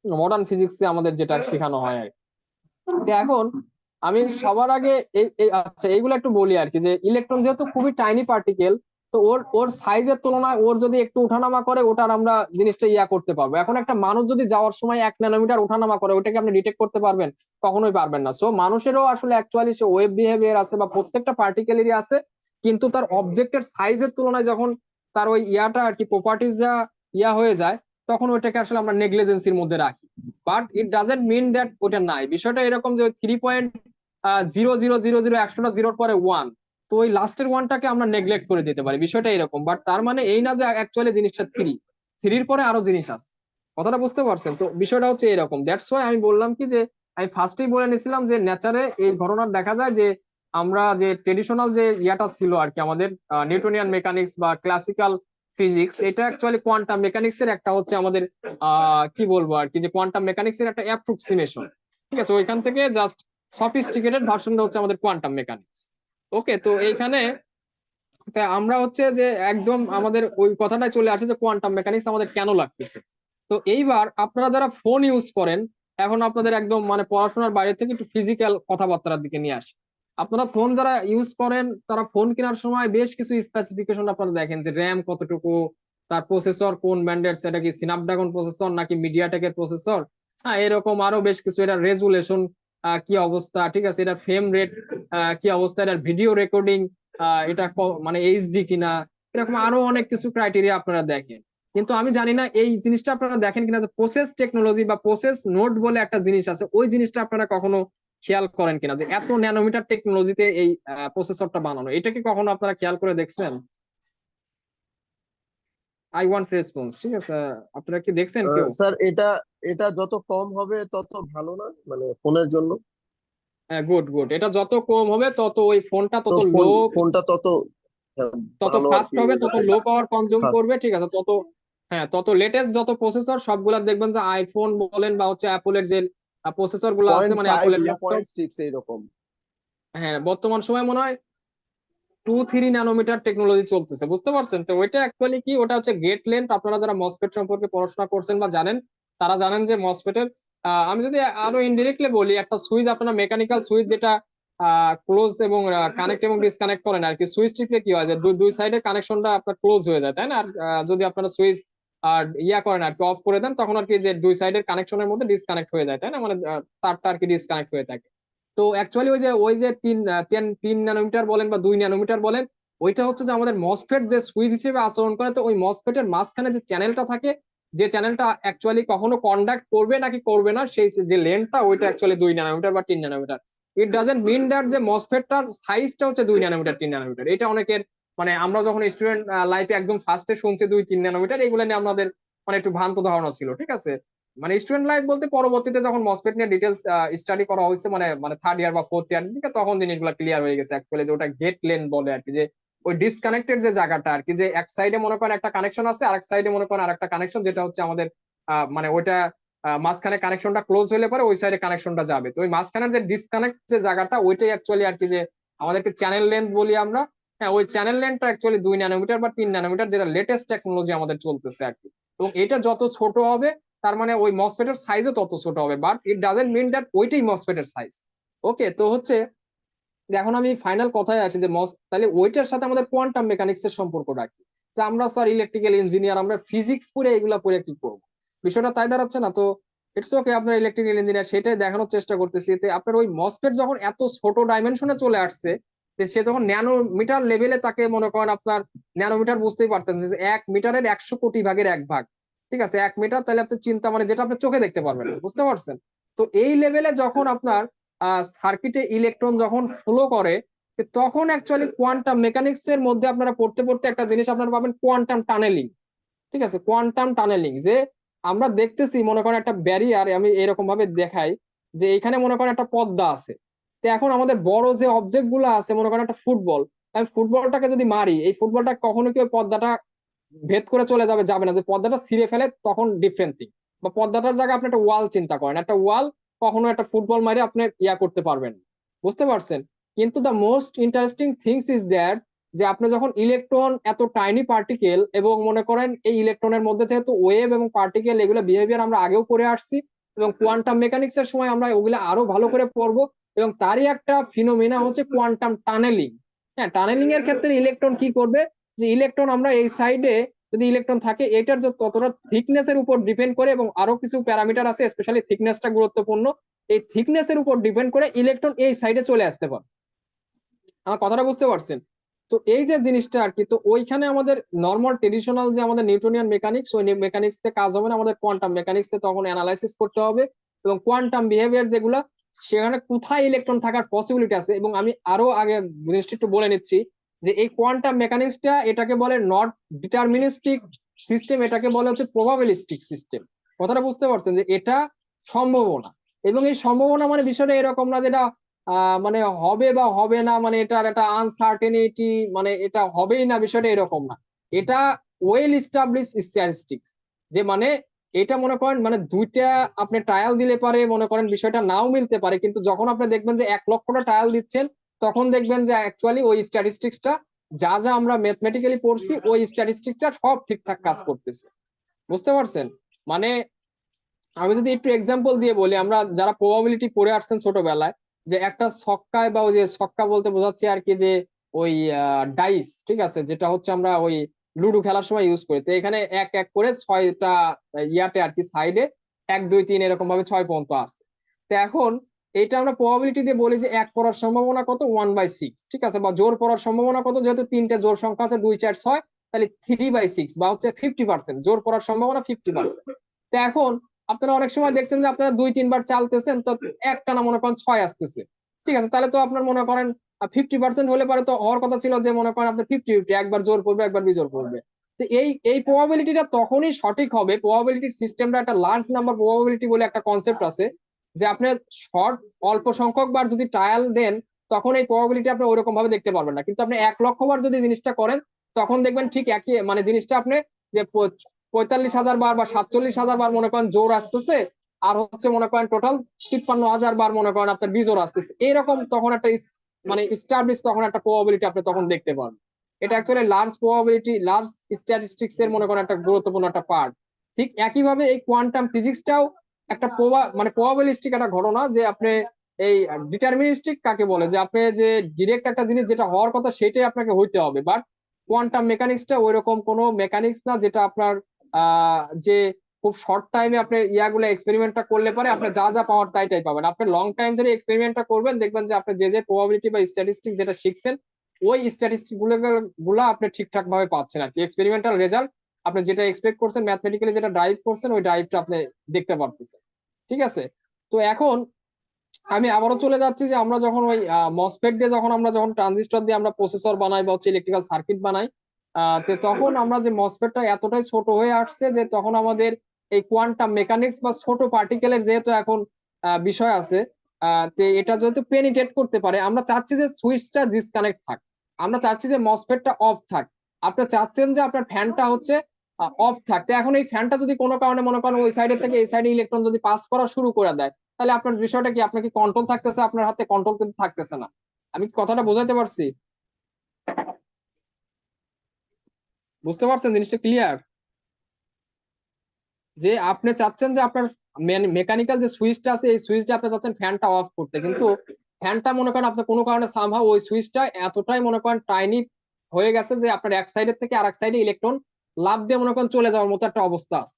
মডার্ন ফিজিক্সে আমাদের যেটা শেখানো হয় আর কি। তো এখন আমি সবার আগে আচ্ছা এইগুলো একটু বলি আর কি, যে ইলেকট্রন যেহেতু খুবই টাইনি পার্টিকেল, তো ওর ওর সাইজের তুলনায় ওর যদি একটু ওঠানামা করে ওটার আমরা জিনিসটা করতে পারবো। এখন একটা মানুষ যদি যাওয়ার সময় 1 ন্যানোমিটার ওঠানামা করে, ওটাকে আপনি ডিটেক্ট করতে পারবেন? কখনোই পারবেন না। সো মানুষেরও আসলে অ্যাকচুয়ালি সে ওয়েভ বিহেভিয়ার আছে বা প্রত্যেকটা পার্টিকেলেরই আছে, কিন্তু তার অবজেক্টের সাইজের তুলনায় যখন তার ওই আর কি প্রপার্টিজ যা হয়ে যায়, তখন ওইটাকে আসলে আমরা নেগলিজেন্সির মধ্যে রাখি। But it doesn't mean that ওটা নাই। বিষয়টা এরকম যে 3.0000 একশোটা জিরোর পরে ওয়ান, তো ওই লাস্টের ওয়ানটাকে আমরা নেগলেক্ট করে দিতে পারি, বিষয়টা এরকম। বাট তার মানে এই না যে অ্যাকচুয়ালি জিনিসটা থ্রির পরে আরো জিনিস আছে। কথাটা বুঝতে পারছেন? তো বিষয়টা হচ্ছে এরকম। দ্যাটস ওয়াই আমি বললাম কি যে আমি ফার্স্টেই বলে নিছিলাম যে নেচারে এই ঘটনা দেখা যায় যে আমরা যে ট্রেডিশনাল যে ছিল আর কি আমাদের নিউটনিয়ান মেকানিক্স বা ক্লাসিক্যাল ফিজিক্স, এটা অ্যাকচুয়ালি কোয়ান্টাম মেকানিক্স এর একটা হচ্ছে আমাদের কি বলবো আর কি, যে কোয়ান্টাম মেকানিক্স এর একটা অ্যাপ্রক্সিমেশন। ঠিক আছে, ওইখান থেকে জাস্ট সফিস্টিকেটেড ভার্সনটা হচ্ছে আমাদের কোয়ান্টাম মেকানিক্স। ওকে, তো এইখানে তা আমরা হচ্ছে যে একদম আমাদের ওই কথাটাই চলে আসে যে কোয়ান্টাম মেকানিক্স আমাদের কেন লাগতেছে। তো এইবার আপনারা যারা ফোন ইউজ করেন, এখন আপনাদের একদম মানে পড়াশোনার বাইরে থেকে একটু ফিজিক্যাল কথাবার্তার দিকে নিয়ে আসে। আপনারা ফোন যারা ইউজ করেন তারা ফোন কেনার সময় বেশ কিছু স্পেসিফিকেশন আপনারা দেখেন, যে র্যাম কতটুকু, তার প্রসেসর কোন ব্র্যান্ডের, সেটা কি স্ন্যাপড্রাগন প্রসেসর নাকি মিডিয়াটেকের প্রসেসর, হ্যাঁ এরকম আরো বেশ কিছু, এটা রেজুলেশন কি অবস্থা, ঠিক আছে, এটা ফ্রেম রেট কি অবস্থা, এটার ভিডিও রেকর্ডিং এটা মানে এইচডি কিনা, এরকম আরো অনেক কিছু ক্রাইটেরিয়া আপনারা দেখেন। কিন্তু আমি জানি না এই জিনিসটা আপনারা দেখেন কিনা, যে প্রসেস টেকনোলজি বা প্রসেস নোড বলে একটা জিনিস আছে, ওই জিনিসটা আপনারা কখনো খেয়াল করেন কিনা, যে এত ন্যানোমিটার টেকনোলজিতে এই প্রসেসরটা বানানো, এটা কি কখনো আপনারা খেয়াল করে দেখছেন? I want response. ঠিক আছে, আপনারা কি দেখছেন কেউ? স্যার এটা এটা যত কম হবে তত ভালো না, মানে ফোনের জন্য? হ্যাঁ, গুড গুড, এটা যত কম হবে তত ওই ফোনটা তো তত লো, ফোনটা তত তত ভালো আর ফাস্ট কি, হবে, তত এটাতে লো পাওয়ার কনজিউম ফাস্ট। করবে। ঠিক আছে, তত হ্যাঁ তত লেটেস্ট যত প্রসেসর সবগুলা দেখবেন যে আইফোন বলেন বা হচ্ছে অ্যাপলের যে প্রসেসর গুলো আছে, পয়েন্ট মানে ফাইভ অ্যাপলের না ল্যাপটপ, 0.6 এইরকম? হ্যাঁ বর্তমান সময় মনে হয় 2-3 ন্যানোমিটার টেকনোলজি চলতেছে। বুঝতে পারছেন? তো ওইটা অ্যাকচুয়ালি কি, ওটা হচ্ছে গেট লেন্থ। আপনারা যারা মসফেট সম্পর্কে পড়াশোনা করছেন বা জানেন, তারা জানেন যে মসফেটের আমি যদি আরো ইনডিরেক্টলি বলি, একটা সুইচ আপনারা মেকানিক্যাল সুইচ যেটা ক্লোজ এবং কানেক্ট এবং ডিসকানেক্ট করেন আর কি, সুইচ টিপলে কি হয় যে দুই দুই সাইডের কানেকশনটা আপনার ক্লোজ হয়ে যায়, তাই না? আর যদি আপনারা সুইচ আর করেন আর কি, অফ করে দেন, তখন আর কি যে দুই সাইডের কানেকশনের মধ্যে ডিসকানেক্ট হয়ে যায়, তাই না? মানে তারটা আর কি ডিসকানেক্ট হয়ে থাকে। তো অ্যাকচুয়ালি ওই যে 3 ন্যানোমিটার বলেন বা 2 ন্যানোমিটার বলেন, ওইটা হচ্ছে যে আমাদের মসফেট যে সুইচ হিসেবে আচরণ করে। তো ওই মসফেটের মাঝখানে যে চ্যানেলটা থাকে, যে চ্যানেলটা অ্যাকচুয়ালি কখনো কন্ডাক্ট করবে নাকি করবে না, সেই যে লেন্থটা ওইটা অ্যাকচুয়ালি 2 ন্যানোমিটার বা 3 nanometre. It doesn't mean that যে মসফেটটার সাইজটা হচ্ছে 2 ন্যানোমিটার 3 ন্যানোমিটার। এটা অনেকের মানে আমরা যখন স্টুডেন্ট লাইফে একদম ফার্স্টে শুনছি 2-3 ন্যানোমিটার, এগুলো নিয়ে আমাদের মানে একটু ভ্রান্ত ধারণা ছিল, ঠিক আছে। মানে স্টুডেন্ট লাইফ বলতে পরবর্তীতে যখন মসফেট নিয়ে ডিটেলস স্টাডি করা হয়েছে, মানে মানে থার্ড ইয়ার বা ফোর্থ ইয়ার দিকে, তখন জিনিসগুলো ক্লিয়ার হয়ে গেছে অ্যাকচুয়ালি, যে ওটা গেট লেন বলে আর কি, যে ওই ডিসকানেক্টেড যে জায়গাটা আর কি, যে এক সাইডে মনে করেন একটা কানেকশন আছে, আরেক সাইডে মনে করেন আরেকটা কানেকশন, যেটা হচ্ছে আমাদের মানে ওইটা মাঝখানে কানেকশনটা ক্লোজ হলে পরে ওই সাইডে কানেকশনটা যাবে। তো ওই মাঝখানের যে ডিসকানেক্ট যে জায়গাটা, ওইটাই অ্যাকচুয়ালি আর কি, যে আমাদেরকে চ্যানেল লেন্থ বলি আমরা। হ্যাঁ, ওই চ্যানেল লেন্থটা অ্যাকচুয়ালি 2 ন্যানোমিটার বা 3 ন্যানোমিটার, যেটা লেটেস্ট টেকনোলজি আমাদের চলতেছে আর কি। এবং এটা যত ছোট হবে তার মানে ওই মসফেটের সাইজও তত ছোট হবে, but it doesn't mean that ওইটাই মসফেটের সাইজ। ওকে, তো হচ্ছে এখন আমি ফাইনাল কথায় আসি যে তাহলে ওইটার সাথে আমাদের কোয়ান্টাম মেকানিক্স এর সম্পর্কটা কি। যে আমরা স্যার ইলেকট্রিক্যাল ইঞ্জিনিয়ার, আমরা ফিজিক্স পড়ে এগুলা পড়ে কি করবো, বিষয়টা তাই দাঁড়াচ্ছে না। তো ইটস ওকে, আপনার ইলেকট্রিক্যাল ইঞ্জিনিয়ার, সেটাই দেখানোর চেষ্টা করতেছি। এতে আপনার ওই মসফেট যখন এত ছোট ডাইমেনশনে চলে আসছে, যে সে যখন ন্যানোমিটার লেভেলে, তাকে মনে করেন আপনার ন্যানোমিটার বুঝতেই পারতেন যে 1 মিটারের 100 কোটি ভাগের 1 ভাগ, ঠিক আছে 1 মিটার, তাহলে আপনি চিন্তা মানে যেটা আপনি চোখে দেখতে পারবেন না, বুঝতে পারছেন। তো এই লেভেলে যখন আপনার সার্কিটে ইলেকট্রন যখন ফ্লো করে, তখন অ্যাকচুয়ালি কোয়ান্টাম মেকানিক্স এর মধ্যে আপনারা পড়তে পড়তে একটা জিনিস আপনারা পাবেন, কোয়ান্টাম টানেলিং। ঠিক আছে, কোয়ান্টাম টানেলিং, যে আমরা দেখতেছি মনে করেন একটা ব্যারিয়ার, আমি এরকম ভাবে দেখাই যে এখানে মনে করেন একটা পর্দা আছে। তো এখন আমাদের বড় যে অবজেক্ট গুলো আছে, মনে করেন একটা ফুটবল, আমি ফুটবলটাকে যদি মারি, এই ফুটবলটা কখনো কি ওই পর্দাটা ভেদ করে চলে যাবে? যাবে না। যে পর্দাটা ছিঁড়ে ফেলে তখন ডিফারেন্ট থিং। বা পর্দাটার জায়গায় আপনি একটা ওয়াল চিন্তা করেন, একটা ওয়াল কখনো একটা ফুটবল মারে আপনি ইয়া করতে পারবেন না, বুঝতে পারছেন। কিন্তু the most interesting things is that, যে আপনি যখন ইলেকট্রন এত টাইনি পার্টিকেল, এবং মনে করেন এই ইলেকট্রনের মধ্যে যেহেতু ওয়েভ এবং পার্টিকেল, এগুলো বিহেভিয়ার আমরা আগেও পড়ে আসছি, এবং কোয়ান্টাম মেকানিক্স এর সময় আমরা ওগুলো আরো ভালো করে পড়বো। এবং তারই একটা ফিনোমিনা হচ্ছে কোয়ান্টাম টানেলিং। হ্যাঁ, টানেলিং এর ক্ষেত্রে ইলেকট্রন কি করবে, যে ইলেকট্রন আমরা এই সাইডে যদি ইলেকট্রন থাকে, এটার যে ততটা থিকনেস এর উপর ডিপেন্ড করে, এবং আরো কিছু প্যারামিটার আছে, স্পেশালি থিকনেসটা গুরুত্বপূর্ণ, এই থিকনেস এর উপর ডিপেন্ড করে ইলেকট্রন এই সাইডে চলে আসতে পারে। আমার কথাটা বুঝতে পারছেন? তো এই যে জিনিসটা আর কি, তো ওইখানে আমাদের নর্মাল ট্রেডিশনাল যে আমাদের নিউটনিয়ান মেকানিক্স, ওই মেকানিক্স তে কাজ হবে না, আমাদের কোয়ান্টাম মেকানিক্স এ তখন অ্যানালাইসিস করতে হবে, এবং কোয়ান্টাম বিহেভিয়ার যেগুলা, সেখানে কোথায় ইলেকট্রন থাকার পসিবিলিটি আছে। এবং আমি আরো আগে জিনিসটা একটু বলে নিচ্ছি, যে এই কোয়ান্টাম মেকানিক্সটা, এটাকে বলে নট ডিটারমিনিস্টিক সিস্টেম, এটাকে বলে হচ্ছে প্রবাবিলিস্টিক সিস্টেম। কথাটা বুঝতে পারছেন, যে এটা সম্ভাবনা, এবং এই সম্ভাবনা মানে বিষয়টা এরকম না যেটা মানে হবে বা হবে না, মানে এটার একটা আনসার্টেনিটি, মানে এটা হবেই না, বিষয়টা এরকম না। এটা ওয়েল এস্টাবলিশ স্ট্যাটিস্টিক্স, যে মানে এটা মনে করেন মানে দুইটা আপনি ট্রায়াল দিলে পারে, মনে করেন বিষয়টা নাও মিলতে পারে, কিন্তু যখন আপনি দেখবেন যে 1 লক্ষটা ট্রায়াল দিচ্ছেন, তখন দেখবেন যে অ্যাকচুয়ালি ওই স্ট্যাটিস্টিক্সটা, যা যা আমরা ম্যাথমেটিক্যালি পড়ছি, ওই স্ট্যাটিস্টিক্সটা সব ঠিকঠাক কাজ করতেছে, বুঝতে পারছেন। মানে আমি যদি একটু এক্সাম্পল দিয়ে বলি, আমরা যারা প্রবাবিলিটি পড়ে আসছেন ছোটবেলায়, যে একটা ছক্কায়, বা ওই যে ছক্কা বলতে বোঝাচ্ছে আর কি, যে ওই ডাইস, ঠিক আছে, যেটা হচ্ছে আমরা ওই লুডো খেলার সময় ইউজ করি। তো এখানে এক এক করে 6টা ইয়াতে আর কি, সাইডে 1 2 3 এরকম ভাবে 6 পর্যন্ত আছে। তো এখন এটা আমরা প্রবাবিলিটি দিয়ে বলি যে এক পড়ার সম্ভাবনা কত, 1/6, ঠিক আছে। বা জোর পড়ার সম্ভাবনা কত, যেহেতু তিনটে জোর সংখ্যা আছে 2 4 6, তাহলে 3/6, বা হচ্ছে 50%, জোর পড়ার সম্ভাবনা 50%। তো এখন আপনারা অনেক সময় দেখছেন যে আপনারা 2 3 বার চালতেছেন, তো একটা না মনে করেন 6 আসতেছে, ঠিক আছে। তাহলে তো আপনার মনে করেন 50% হলে পরে তো হওয়ার কথা ছিল যে মনে করেন আপনার 50-50, একবার জোর পড়বে একবার বিজোর পড়বে। তো এই প্রবাবিলিটিটা তখনই সঠিক হবে, প্রবাবিলিটির সিস্টেমটা একটা লার্জ নাম্বার প্রবাবিলিটি বলে একটা কনসেপ্ট আছে, যে আপনি শর্ট অল্প সংখ্যক বার যদি ট্রায়াল দেন, তখন এই প্রবাবিলিটি আপনি ওইরকম ভাবে দেখতে পারবেন না। কিন্তু আপনি 1 লক্ষ বার যদি জিনিসটা করেন, তখন দেখবেন ঠিক একই, মানে জিনিসটা আপনি যে 45,000 বার বা 47,000 বার মনে করেন জোর আসতেছে, আর হচ্ছে মনে করেন টোটাল 53,000 বার মনে করেন আপনার বিজোর আসতেছে, এরকম তখন একটা মানে ইস্টাবলিশ তখন একটা প্রবাবিলিটি আপনি তখন দেখতে পারবেন। এটা actually large probability, large statistics এর মনে করেন একটা গুরুত্বপূর্ণ একটা পার্ট। ঠিক একইভাবে এই কোয়ান্টাম ফিজিক্সটাও একটা মানে প্রবাবিলিস্টিক একটা ঘটনা, যে আপনি এই ডিটারমিনিস্টিক কাকে বলে, যে আপনি যে ডিরেক্ট একটা জিনিস যেটা হওয়ার কথা সেটাই আপনাকে হইতে হবে, বাট কোয়ান্টাম মেকানিক্সটা ওইরকম কোনো মেকানিক্স না, যেটা আপনার যে খুব শর্ট টাইমে আপনি ইয়াগুলো এক্সপেরিমেন্টটা করলে পরে আপনি যা যা পাওয়ার তাই পাবেন। আপনি লং টাইম ধরে এক্সপেরিমেন্টটা করবেন, দেখবেন যে আপনি যে যে প্রবাবিলিটি বা স্ট্যাটিস্টিক যেটা শিখছেন, ওই স্ট্যাটিস্টিক গুলো আপনি ঠিকঠাক ভাবে পাচ্ছেন আর কি। এক্সপেরিমেন্টাল রেজাল্ট আপনি যেটা এক্সপেক্ট করছেন, ম্যাথমেটিক্যালি যেটা ড্রাইভ করছেন, ওই ড্রাইভটা আপনি দেখতে পারতেছেন, ঠিক আছে। তো এখন আমি আবারও চলে যাচ্ছি যে আমরা যখন ওই মসফেট দিয়ে যখন ট্রানজিস্টর দিয়ে আমরা প্রসেসর বানাই বা হচ্ছে ইলেকট্রিক্যাল সার্কিট বানাই, তো তখন আমরা যে মসফেটটা এতটাই ছোট হয়ে আসছে যে তখন আমাদের এই কোয়ান্টাম মেকানিক্স বা ছোট পার্টিকেলের যেহেতু এখন বিষয় আছে, তো এটা যেহেতু পেনিট্রেট করতে পারে, আমরা চাচ্ছি যে সুইচটা ডিসকানেক্ট থাক, আমরা চাচ্ছি যে মসফেটটা অফ থাক, আপনি চাচ্ছেন যে আপনার ফ্যানটা হচ্ছে অফ থাকতে। এখন এই ফ্যানটা যদি কোনো কারণে মনে করেন ওই সাইডের থেকে এই সাইডে ইলেকট্রন যদি পাস করা শুরু করে দেয়, তাহলে আপনার বিষয়টা কি, আপনার কি কন্ট্রোল থাকতেছে? আপনার হাতে কন্ট্রোল কিন্তু থাকতেছে না। আমি কি কথাটা বোঝাতে পারছি? বুঝতে পারছেন জিনিসটা ক্লিয়ার? যে আপনি চাচ্ছেন যে আপনার মেকানিক্যাল যে সুইচটা আছে এই সুইচটা আপনি চাচ্ছেন ফ্যানটা অফ করতে, কিন্তু ফ্যানটা মনে করেন আপনার কোনো কারণে সামহাও ওই সুইচটা এতটাই মনে করেন টাইনি হয়ে গেছে যে আপনার এক সাইডের থেকে আরেক সাইডে ইলেকট্রন লাফ দিয়ে মনে করেন চলে যাওয়ার মতো একটা অবস্থা আছে,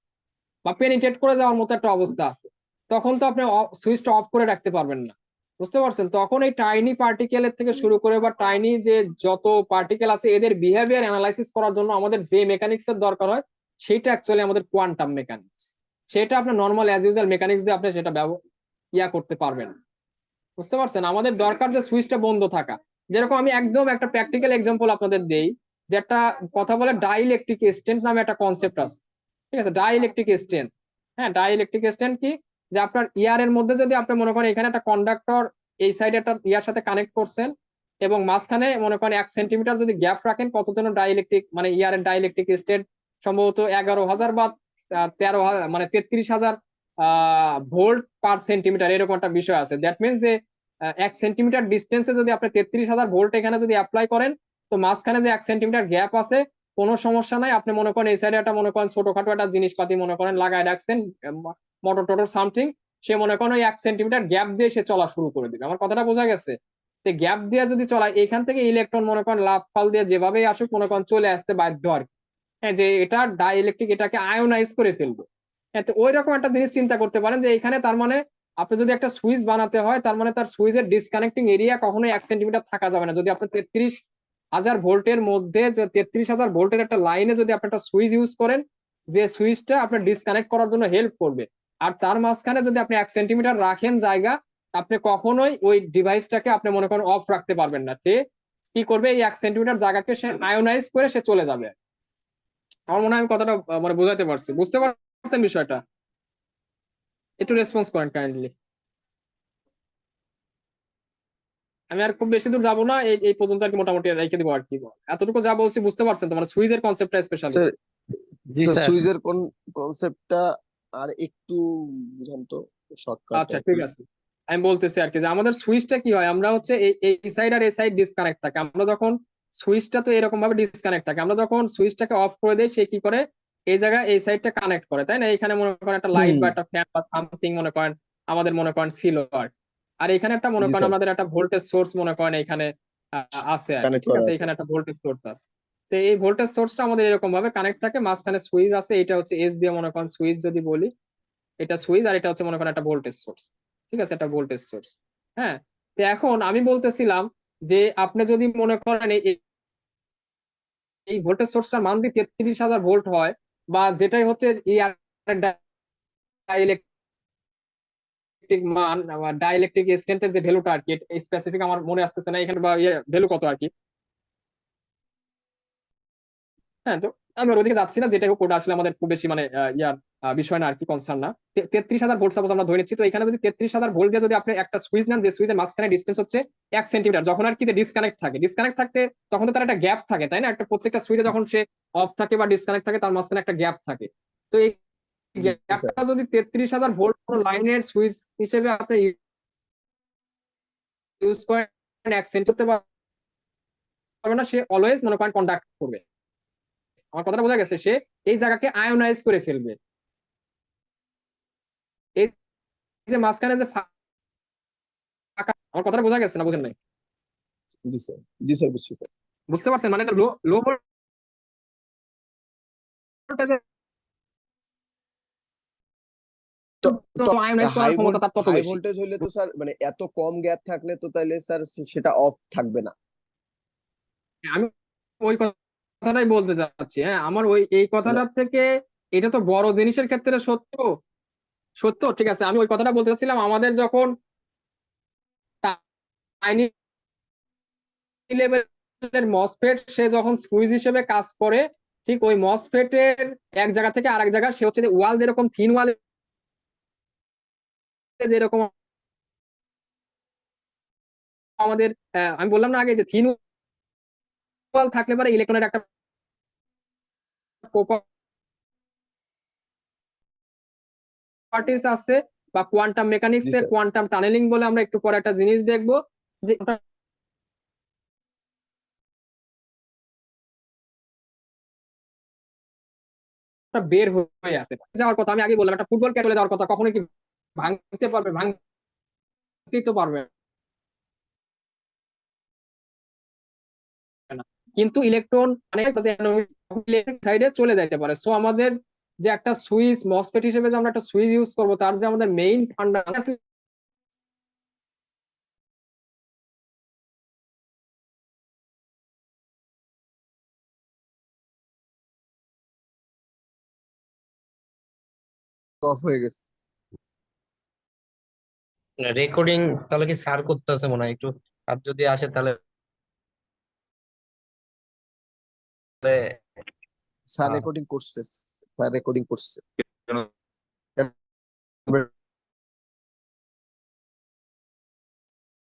বা পেনিট্রেট করে যাওয়ার মতো একটা অবস্থা আছে। তখন তো আপনি সুইচটা অফ করে রাখতে পারবেন না। বুঝতে পারছেন? তখন এই টাইনি পার্টিকেলের থেকে শুরু করে বা টাইনি যে যত পার্টিকেল আছে এদের বিহেভিয়ার অ্যানালাইসিস করার জন্য আমাদের যে মেকানিক্স এর দরকার হয় সেটা অ্যাকচুয়ালি আমাদের কোয়ান্টাম মেকানিক্স। সেটা আপনার নর্মাল অ্যাজ ইউজুয়াল মেকানিক্স দিয়ে আপনি সেটা করতে পারবেন। বুঝতে পারছেন? আমাদের দরকার যে সুইচটা বন্ধ থাকা। যেরকম আমি একদম একটা প্র্যাকটিক্যাল এক্সাম্পল আপনাদের দেই, যে একটা কথা বলে ডাইইলেকট্রিক স্ট্রেন্থ নামে একটা কনসেপ্ট আছে। ঠিক আছে, ডাইইলেকট্রিক স্ট্রেন্থ। হ্যাঁ, ডাইইলেকট্রিক স্ট্রেন্থ কি? যে আপনার ইয়ারের মধ্যে যদি আপনি মনে করেন এখানে একটা কন্ডাক্টর এই সাইডে একটা ইয়ার সাথে কানেক্ট করছেন, এবং মাঝখানে মনে করেন 1 সেন্টিমিটার যদি গ্যাপ রাখেন, কত যেন ডাইইলেকট্রিক মানে ইয়ারের ডাইইলেকট্রিক স্ট্রেন্থ সম্ভবত 11,000 বা 13,000 মানে 33,000 ভোল্ট পার সেন্টিমিটার, এরকম একটা বিষয় আছে। দ্যাট মিনস যে 1 সেন্টিমিটার ডিস্টেন্সে যদি আপনি 33,000 ভোল্ট এখানে যদি অ্যাপ্লাই করেন, তো মাঝখানে যে 1 সেন্টিমিটার গ্যাপ আছে কোনো সমস্যা নাই। আপনি মনে করেন এই সাইডে একটা মনে করেন ছোটখাটো একটা জিনিসপাতি মনে করেন লাগায় রাখছেন, মোটর টোটর সামথিং, সে মনে করেন ওই 1 সেন্টিমিটার গ্যাপ দিয়ে সে চলা শুরু করে দিবে। আমার কথাটা বোঝা গেছে? তো গ্যাপ দিয়ে যদি চলায়, এখান থেকে ইলেকট্রন মনে করেন লাফ ফাল দিয়ে যেভাবেই আসুক মনে করেন চলে আসতে বাধ্য আর কি। হ্যাঁ, যে এটা ডাইইলেকট্রিক, এটাকে আয়োনাইজ করে ফেলবে। হ্যাঁ, তো ওই রকম একটা জিনিস চিন্তা করতে পারেন যে এখানে তার মানে আপনি যদি একটা সুইচ বানাতে হয়, তার মানে তার সুইচের ডিসকানেক্টিং এরিয়া কখনোই 1 সেন্টিমিটার থাকা যাবে না। যদি আপনি 33,000 ভোল্টের মধ্যে, যে 33,000 ভোল্টের একটা লাইনে যদি আপনি একটা সুইচ ইউজ করেন, যে সুইচটা আপনার ডিসকানেক্ট করার জন্য হেল্প করবে, আর তার মাঝখানে যদি আপনি 1 সেন্টিমিটার রাখেন জায়গা, আপনি কখনোই ওই ডিভাইসটাকে আপনি মনে করেন অফ রাখতে পারবেন না। সে কি করবে, এই 1 সেন্টিমিটার জায়গাকে সে আয়োনাইজ করে সে চলে যাবে। আমার মনে হয় আমি কথাটা মানে বোঝাতে পারছি। বুঝতে পারছেন বিষয়টা? একটু রেসপন্স করেন কাইন্ডলি। আমি আর খুব বেশি দূর যাবো না, এই এই পর্যন্ত আর কি মোটামুটি রেখে দিব আর কি। এতটুকু যা বলছি বুঝতে পারছেন তো, মানে সুইজের কনসেপ্টটা স্পেশালি? স্যার, জি স্যার। সুইচের কোন কনসেপ্টটা আর একটু বুঝান তো, শর্টকাট আচ্ছা আর ঠিক কি। আছে, আমি বলতেছি আর কি যে আমাদের সুইচটা কি হয়, আমরা হচ্ছে এই এই সাইড আর এই সাইড ডিসকানেক্ট থাকে। আমরা যখন সুইচটা তো এরকম ভাবে ডিসকানেক্ট থাকে, আমরা যখন সুইচটাকে অফ করে দেই সে কি করে, এই জায়গায় এই সাইডটা কানেক্ট করে, তাই না? এখানে মনে করেন একটা লাইট হুম। বা একটা ফ্যান বা সামথিং মনে করেন আমাদের মনে করেন ছিল আর কি। আর এখানে একটা মনে জি করেন স্যার, আমাদের একটা ভোল্টেজ সোর্স মনে করেন এখানে আছে আর কি। কানেক্ট ঠিক করা আছে, আছে। এখানে একটা ভোল্টেজ সোর্স আছে। তো এই ভোল্টেজ সোর্সটা আমাদের এরকম ভাবে কানেক্ট থাকে, মাঝখানে সুইচ আছে, এটা হচ্ছে এস দিয়ে মনে করেন সুইচ যদি বলি, এটা সুইচ, আর এটা হচ্ছে মনে করেন একটা ভোল্টেজ সোর্স। ঠিক আছে, একটা ভোল্টেজ সোর্স। হ্যাঁ, তো এখন আমি বলতেছিলাম যে আপনি যদি মনে করেন এই ভোল্টেজ সোর্সটার মান যদি 33,000 ভোল্ট হয়, বা যেটাই হচ্ছে ডাইইলেকট্রিক মান, ডাইইলেকট্রিক স্ট্রেন্থের যে ভ্যালুটা আর কি, স্পেসিফিক আমার মনে আসতেছে না এখানে, বা ভ্যালু কত আর কি। হ্যাঁ, তো আমি ওর ওদিকে যাচ্ছি না, যেটাই হোক ওটা আসলে আমাদের খুব বেশি মানে বিষয় না আর কি, কনসার্ন না। 33,000 ভোল্ট সাপোজ আমরা ধরে নিচ্ছি, তো এখানে যদি 33,000 ভোল্ট দিয়ে যদি আপনি একটা সুইচ নেন, যে সুইচের মাঝখানে ডিস্টেন্স হচ্ছে 1 সেন্টিমিটার, যখন আর কি যে ডিসকানেক্ট থাকে, ডিসকানেক্ট থাকতে তখন তো তার একটা গ্যাপ থাকে, তাই না? একটা প্রত্যেকটা সুইচে যখন সে অফ থাকে বা ডিসকানেক্ট থাকে তার মাঝখানে একটা গ্যাপ থাকে। তো এই জি স্যার। গ্যাপটা যদি 33,000 ভোল্ট লাইনের সুইচ হিসেবে আপনি ইউজ করেন, 1 সেন্টি করতে পারবে না, সে অলওয়েজ মনে করেন কন্ডাক্ট করবে। আমার কথাটা বোঝা গেছে? সে এই জায়গাকে আয়োনাইজ করে ফেলবে। এই যে মাঝখানে যে ফাঁকা, আমার কথাটা বোঝা গেছে না বুঝেন নাই? জি স্যার, জি স্যার, বুঝছি স্যার। বুঝতে পারছেন? মানে এটা লো লো ভোল্টেজের তো তো আয়োনাইজ হাই করার ক্ষমতা তার তত হাই বেশি। ভোল্টেজ হইলে তো স্যার মানে এত কম গ্যাপ থাকলে তো তাইলে স্যার সেটা অফ থাকবে না। আমি ওই কথাটাই বলতে চাচ্ছি। হ্যাঁ, আমার ওই এই মানে কথাটার থেকে, এটা তো বড় জিনিসের ক্ষেত্রে সত্য, সত্য, ঠিক আছে। আমি ওই কথাটা বলতে চাচ্ছিলাম, আমাদের যখন টাইনি লেভেলের মসফেট সে যখন সুইচ হিসেবে কাজ করে, ঠিক ওই মসফেটের এক জায়গা থেকে আরেক জায়গা সে হচ্ছে যে ওয়াল যেরকম থিন ওয়াল যেরকম আমাদের আমি বললাম না আগে যে থিন ওয়াল থাকলে পারে ইলেকট্রনের একটা প্রপার্টিস আছে, বা কোয়ান্টাম মেকানিক্স জি এর স্যার। কোয়ান্টাম টানেলিং বলে আমরা একটু পরে একটা জিনিস দেখবো, যে ওটা বের হয়ে আসে যাওয়ার কথা। আমি আগে বললাম একটা ফুটবল ক্যাট চলে যাওয়ার কথা, কখনো কি ভাঙতে পারবে? ভাঙতেই তো পারবে না। কিন্তু ইলেকট্রন মানে সাইডে চলে যাইতে পারে। সো আমাদের যে একটা সুইচ মসফেট হিসেবে যে আমরা একটা সুইচ ইউজ করবো, তার যে আমাদের মেইন ফান্ডা অফ হয়ে গেছে। রেকর্ডিং তাহলে কি স্যার করতেছে মনে হয় একটু, আর যদি আসে তাহলে স্যার আহ, রেকর্ডিং করছে, স্যার রেকর্ডিং করছে।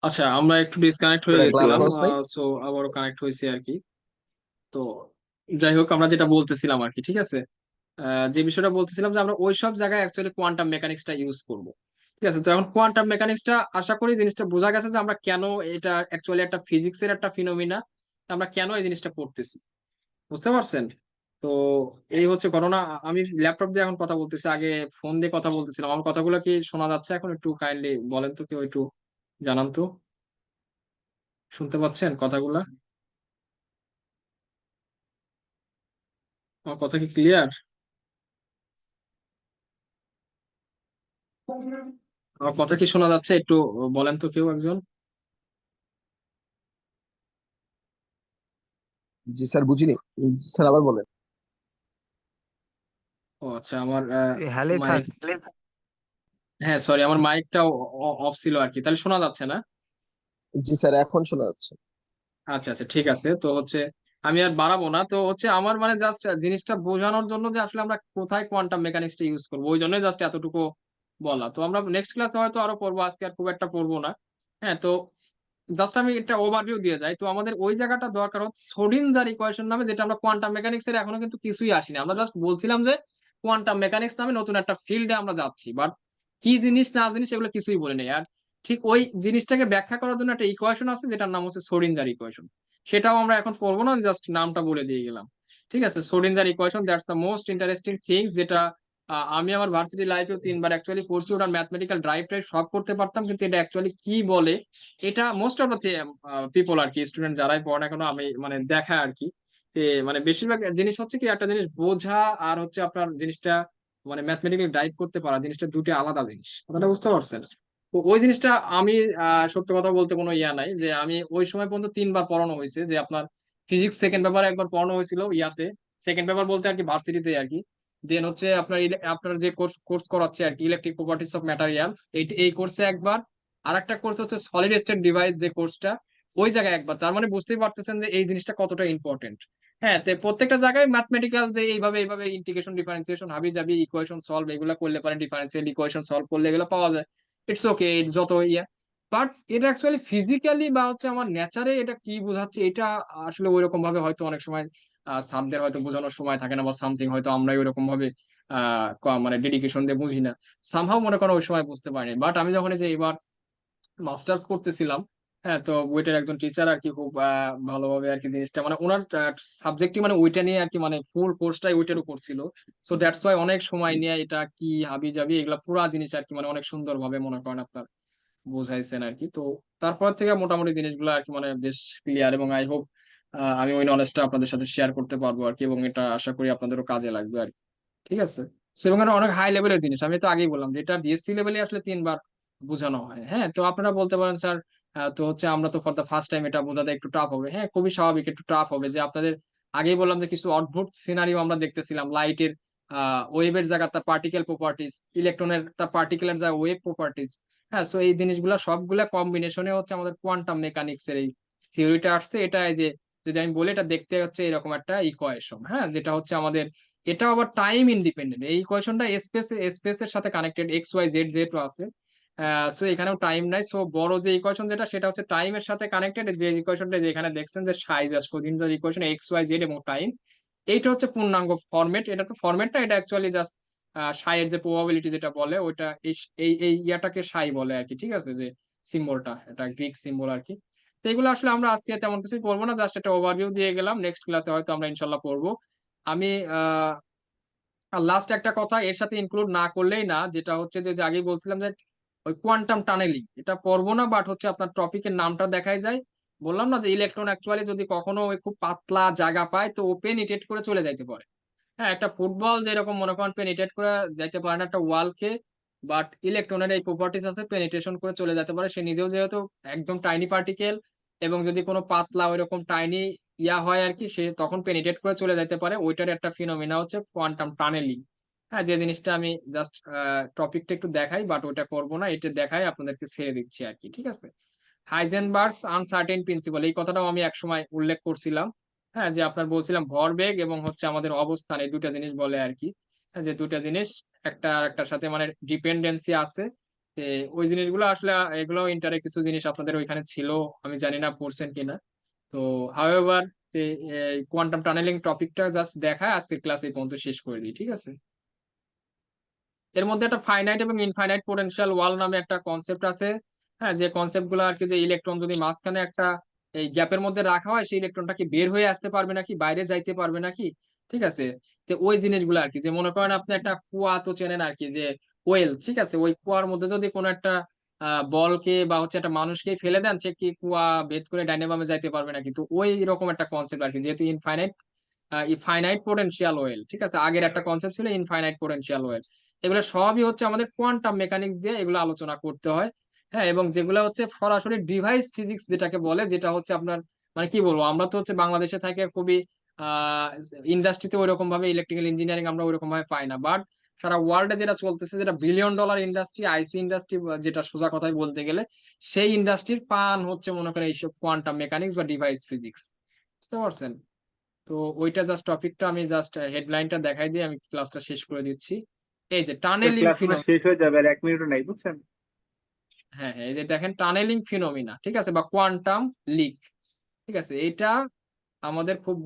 আচ্ছা আমরা একটু ডিসকানেক্ট হয়ে ক্লাস গেছিলাম, করছ নাই? সো আবারও কানেক্ট হয়েছে আর কি। তো যাই হোক আমরা যেটা বলতেছিলাম আর কি, ঠিক আছে। যে বিষয়টা বলতেছিলাম যে আমরা ওই সব জায়গায় অ্যাকচুয়ালি কোয়ান্টাম মেকানিক্সটা ইউজ করব। ঠিক আছে, তো এখন কোয়ান্টাম মেকানিক্সটা আশা করি জিনিসটা বোঝা গেছে যে আমরা কেন এটা অ্যাকচুয়ালি একটা ফিজিক্সের একটা ফিনোমিনা, আমরা কেন এই জিনিসটা পড়তেছি, বুঝতে পারছেন? তো এই হচ্ছে ঘটনা। আমি ল্যাপটপ দিয়ে এখন কথা বলতেছি, আগে ফোন দিয়ে কথা বলতেছিলাম। আমার কথাগুলো কি শোনা যাচ্ছে এখন? একটু কাইন্ডলি বলেন তো, কেউ একটু জানান তো, শুনতে পাচ্ছেন কথাগুলা? আমার কথা কি ক্লিয়ার? আমার কথা কি শোনা যাচ্ছে? একটু বলেন তো কেউ একজন। জি স্যার, বুঝিনি। স্যার আবার বলেন। ও আচ্ছা, আমার তুই হ্যালে থাক। মাইক, হ্যাঁ সরি, আমার মাইকটা অফ ছিল আর কি। তাহলে শোনা যাচ্ছে না? জি স্যার, এখন শোনা যাচ্ছে। আচ্ছা আচ্ছা ঠিক আছে। তো হচ্ছে আমি আর বাড়াবো না। তো হচ্ছে আমার মানে জাস্ট জিনিসটা বোঝানোর জন্য যে আসলে আমরা কোথায় কোয়ান্টাম মেকানিক্সটা ইউজ করবো, ওই জন্য জাস্ট এতটুকু বলা। তো আমরা নেক্সট ক্লাসে হয়তো আরো পড়বো, আজকে আর খুব একটা পড়বো না। হ্যাঁ, তো জাস্ট আমি একটা ওভারভিউ দিয়ে যাই। তো আমাদের ওই জায়গাটা দরকার হচ্ছে সোডিনজার ইকুয়েশন নামে, যেটা আমরা কোয়ান্টাম মেকানিক্স এর এখনো কিন্তু কিছুই আসেনি। আমরা জাস্ট বলছিলাম যে কোয়ান্টাম মেকানিক্স নামে নতুন একটা ফিল্ডে আমরা যাচ্ছি, বাট কি জিনিস না জিনিস এগুলো কিছুই বলে নেই। আর ঠিক ওই জিনিসটাকে ব্যাখ্যা করার জন্য একটা ইকুয়েশন আছে যেটার নাম হচ্ছে সোডিনজার ইকুয়েশন। সেটাও আমরা এখন পড়বো না, জাস্ট নামটা বলে দিয়ে গেলাম। ঠিক আছে, Schrodinger equation, that's the most interesting thing, যেটা আমি আমার ভার্সিটি লাইফেও 3বার অ্যাকচুয়ালি পড়ছি। ওটার ম্যাথমেটিক্যাল ড্রাইভ টাইভ সব করতে পারতাম, কিন্তু এটা অ্যাকচুয়ালি কি বলে এটা মোস্ট অফ দ্য পিপল আর কি, স্টুডেন্ট যারাই পড়ে না কেন, আমি মানে দেখা আর কি, মানে বেশিরভাগ জিনিস হচ্ছে কি একটা জিনিস বোঝা আর হচ্ছে আপনার জিনিসটা মানে ম্যাথমেটিক্যাল ড্রাইভ করতে পারা, জিনিসটা দুটো আলাদা জিনিস। কথাটা বুঝতে পারছেন? তো ওই জিনিসটা আমি সত্য কথা বলতে কোনো ইয়া নাই যে আমি ওই সময় পর্যন্ত 3বার পড়ানো হয়েছে। যে আপনার ফিজিক্স সেকেন্ড পেপারে একবার পড়ানো হয়েছিল ইয়াতে, সেকেন্ড পেপার বলতে আর কি ভার্সিটিতে আর কি। দেন হচ্ছে আপনার আপনার যে কোর্স কোর্স করাচ্ছে আর কি, ইলেকট্রিক প্রপার্টিস অফ ম্যাটেরিয়ালস, এই কোর্সে একবার। আর একটা কোর্স হচ্ছে সলিড স্টেট ডিভাইস যে কোর্সটা, ওই জায়গায় একবার। তার মানে বুঝতেই পারতেছেন যে এই জিনিসটা কতটা ইম্পর্টেন্ট। হ্যাঁ, তো প্রত্যেকটা জায়গায় ম্যাথমেটিক্যাল যে এইভাবে এইভাবে ইন্টিগ্রেশন ডিফারেন্সিয়েশন হাবি জাবি ইকুয়েশন সলভ এগুলো করলে পারেন, ডিফারেন্সিয়াল ইকুয়েশন সলভ করলে এগুলো পাওয়া যায়। ইটস ওকে, যত ইয়া। বাট এটা অ্যাকচুয়ালি ফিজিক্যালি বা হচ্ছে আমার নেচারে এটা কি বোঝাচ্ছে, এটা আসলে ওইরকম ভাবে হয়তো অনেক সময় স্যারদের হয়তো বোঝানোর সময় থাকে না, বা সামথিং হয়তো আমরাই ওইরকম ভাবে মানে ডেডিকেশন দিয়ে বুঝি না, সামহাও মনে করো ওই সময় বুঝতে পারিনি। বাট আমি যখন এই যে এবার মাস্টার্স করতেছিলাম, হ্যাঁ, তো ওইটার একজন টিচার আর কি খুব ভালোভাবে আর কি জিনিসটা মানে ওনার সাবজেক্টই মানে ওইটা নিয়ে আর কি, মানে ফুল কোর্সটাই ওইটার উপর ছিল। সো দ্যাটস ওয়াই অনেক সময় নিয়ে এটা কি হাবি জাবি এগুলা পুরা জিনিস আর কি মানে অনেক সুন্দর ভাবে মনে করেন আপনার বুঝাইছেন আর কি। তো তারপর থেকে মোটামুটি জিনিসগুলো আর কি মানে বেশ ক্লিয়ার, এবং আই হোপ আমি ওই নলেজটা আপনাদের সাথে শেয়ার করতে পারবো আর কি, এবং এটা আশা করি আপনাদেরও কাজে লাগবে আর কি। ঠিক আছে, সো এবং এটা অনেক হাই লেভেলের জিনিস, আমি তো আগেই বললাম যেটা বিএসসি লেভেলে আসলে 3বার বোঝানো হয়। হ্যাঁ, তো আপনারা বলতে পারেন স্যার তো হচ্ছে আমরা তো ফর দ্য ফার্স্ট টাইম এটা বোঝাতে একটু টাফ হবে। হ্যাঁ, খুবই স্বাভাবিক, একটু টাফ হবে। যে আপনাদের আগেই বললাম যে কিছু অদ্ভুত সিনারিও আমরা দেখতেছিলাম, লাইটের ওয়েভের জায়গা তার পার্টিকেল প্রপার্টিস, ইলেকট্রনের তার পার্টিকেলের জায়গা ওয়েভ প্রপার্টিস। হ্যাঁ, সো এই জিনিসগুলো সবগুলা কম্বিনেশনে হচ্ছে আমাদের কোয়ান্টাম মেকানিক্স এর এই থিওরিটা আসছে। এটা এই যে যদি আমি বলি, এটা দেখতে হচ্ছে এরকম একটা ইকুয়েশন, হ্যাঁ, যেটা হচ্ছে আমাদের, এটা আবার টাইম ইন্ডিপেন্ডেন্ট। এই ইকুয়েশনটা স্পেসের সাথে কানেক্টেড, এক্স ওয়াই জেড যেহেতু আছে, সো এখানেও টাইম নাই। সো বড় যে ইকুয়েশন যেটা, সেটা হচ্ছে টাইমের সাথে কানেক্টেড। যে ইকুয়েশনটা যেখানে দেখছেন যে size Schrodinger equation, X Y Z এবং টাইম, এইটা হচ্ছে পূর্ণাঙ্গ ফরম্যাট। এটা তো ফরম্যাটটা, এটা অ্যাকচুয়ালি জাস্ট সাইয়ের যে প্রবাবিলিটি যেটা বলে ওইটা, এই এই এই ইয়াটাকে সাই বলে আর কি, ঠিক আছে, যে সিম্বলটা, এটা গ্রিক সিম্বল আর কি। তো এগুলো আসলে আমরা আজকে তেমন কিছু পড়বো না, জাস্ট একটা ওভারভিউ দিয়ে গেলাম। নেক্সট ক্লাসে হয়তো আমরা ইনশাল্লাহ পড়বো। আমি আর লাস্ট একটা কথা এর সাথে ইনক্লুড না করলেই না, যেটা হচ্ছে যে আগেই বলছিলাম যে ওই কোয়ান্টাম টানেলিং, এটা পড়বো না, বাট হচ্ছে আপনার টপিকের নামটা দেখাই যায়। বললাম না যে ইলেকট্রন অ্যাকচুয়ালি যদি কখনো ওই খুব পাতলা জায়গা পায় তো ও পেনিট্রেট করে চলে যাইতে পারে। হ্যাঁ, একটা ফুটবল যেরকম মনে করেন পেনিট্রেট করে যাইতে পারে না একটা ওয়ালকে, বাট ইলেকট্রনের এই প্রপার্টিস আছে, পেনিট্রেশন করে চলে যেতে পারে। সে নিজেও যেহেতু একদম টাইনি পার্টিকেল, এবং যদি কোনো পাতলা ওইরকম টাইনি ইয়া হয় আর কি, সে তখন পেনিট্রেট করে চলে যেতে পারে। ওইটার একটা ফিনোমিনা হচ্ছে কোয়ান্টাম টানেলিং। হ্যাঁ, যে জিনিসটা আমি জাস্ট টপিকটা একটু দেখাই, বাট ওটা করবো না, এটা দেখাই আপনাদেরকে ছেড়ে দিচ্ছি আর কি, ঠিক আছে। হাইজেনবার্গস আনসার্টেন প্রিন্সিপাল, এই কথাটাও আমি একসময় উল্লেখ করছিলাম। হ্যাঁ, যে আপনার বলছিলাম ভরবেগ এবং হচ্ছে আমাদের অবস্থান, এই দুটা জিনিস বলে আর কি। হ্যাঁ, যে দুটা জিনিস একটা আরেকটার সাথে মানে ডিপেন্ডেন্সি আছে। যে ওই জিনিসগুলো আসলে এগুলো ইন্টারে কিছু জিনিস আপনাদের ওইখানে ছিল, আমি জানি না পড়ছেন কিনা। তো হাউএভার, যে কোয়ান্টাম টানেলিং টপিকটা জাস্ট দেখায় আজকের ক্লাস এই পর্যন্ত শেষ করে দিই, ঠিক আছে। এর মধ্যে একটা ফাইনাইট এবং ইনফাইনাইট পোটেনশিয়াল ওয়াল নামে একটা কনসেপ্ট আছে। হ্যাঁ, যে কনসেপ্ট গুলো আর কি, যে ইলেকট্রন যদি মাঝখানে একটা এই গ্যাপের মধ্যে রাখা হয়, সেই ইলেকট্রনটা কি বের হয়ে আসতে পারবে নাকি, বাইরে যাইতে পারবে নাকি, ঠিক আছে। তো ওই জিনিসগুলো আর কি, যে মনে করেন আপনি একটা কুয়া তো চেনেন আর কি, যে ওয়েল, ঠিক আছে, ওই কুয়ার মধ্যে যদি কোনো একটা বলকে বা হচ্ছে একটা মানুষকে ফেলে দেন, সে কি কুয়া ভেদ করে ডাইনে বামে যাইতে পারবে নাকি। তো ওই রকম একটা কনসেপ্ট আর কি, যেহেতু ইনফাইনাইট ফাইনাইট পোটেনশিয়াল ওয়েল, ঠিক আছে, আগের একটা কনসেপ্ট ছিল ইনফাইনাইট পোটেনশিয়াল ওয়েল। এগুলো সবই হচ্ছে আমাদের কোয়ান্টাম মেকানিক্স দিয়ে এগুলো আলোচনা করতে হয়। হ্যাঁ, এবং যেগুলো হচ্ছে সরাসরি ডিভাইস ফিজিক্স যেটাকে বলে, যেটা হচ্ছে আপনার মানে কি বলবো, আমরা তো হচ্ছে বাংলাদেশে থেকে খুবই ইন্ডাস্ট্রিতে ওইরকম ভাবে ইলেকট্রিক্যাল ইঞ্জিনিয়ারিং আমরা ওইরকম ভাবে পাই না, বাট সারা ওয়ার্ল্ডে যেটা চলতেছে, যেটা বিলিয়ন ডলার ইন্ডাস্ট্রি, আইসি ইন্ডাস্ট্রি, যেটা সোজা কথাই বলতে গেলে, সেই ইন্ডাস্ট্রির পান হচ্ছে মনে করেন এইসব কোয়ান্টাম মেকানিক্স বা ডিভাইস ফিজিক্স। বুঝতে পারছেন? তো ওইটা জাস্ট টপিকটা আমি জাস্ট হেডলাইনটা দেখাই দিয়ে আমি ক্লাসটা শেষ করে দিচ্ছি। এই যে টানেলিং ক্লাস মনে হয় ফিনোমিনা, শেষ হয়ে যাবে, আর 1 মিনিটও নাই, বুঝছেন? হ্যাঁ হ্যাঁ, এই যে দেখেন টানেলিং ফিনোমিনা, ঠিক আছে, বা কোয়ান্টাম লিক, ঠিক আছে, এটা আমাদের খুব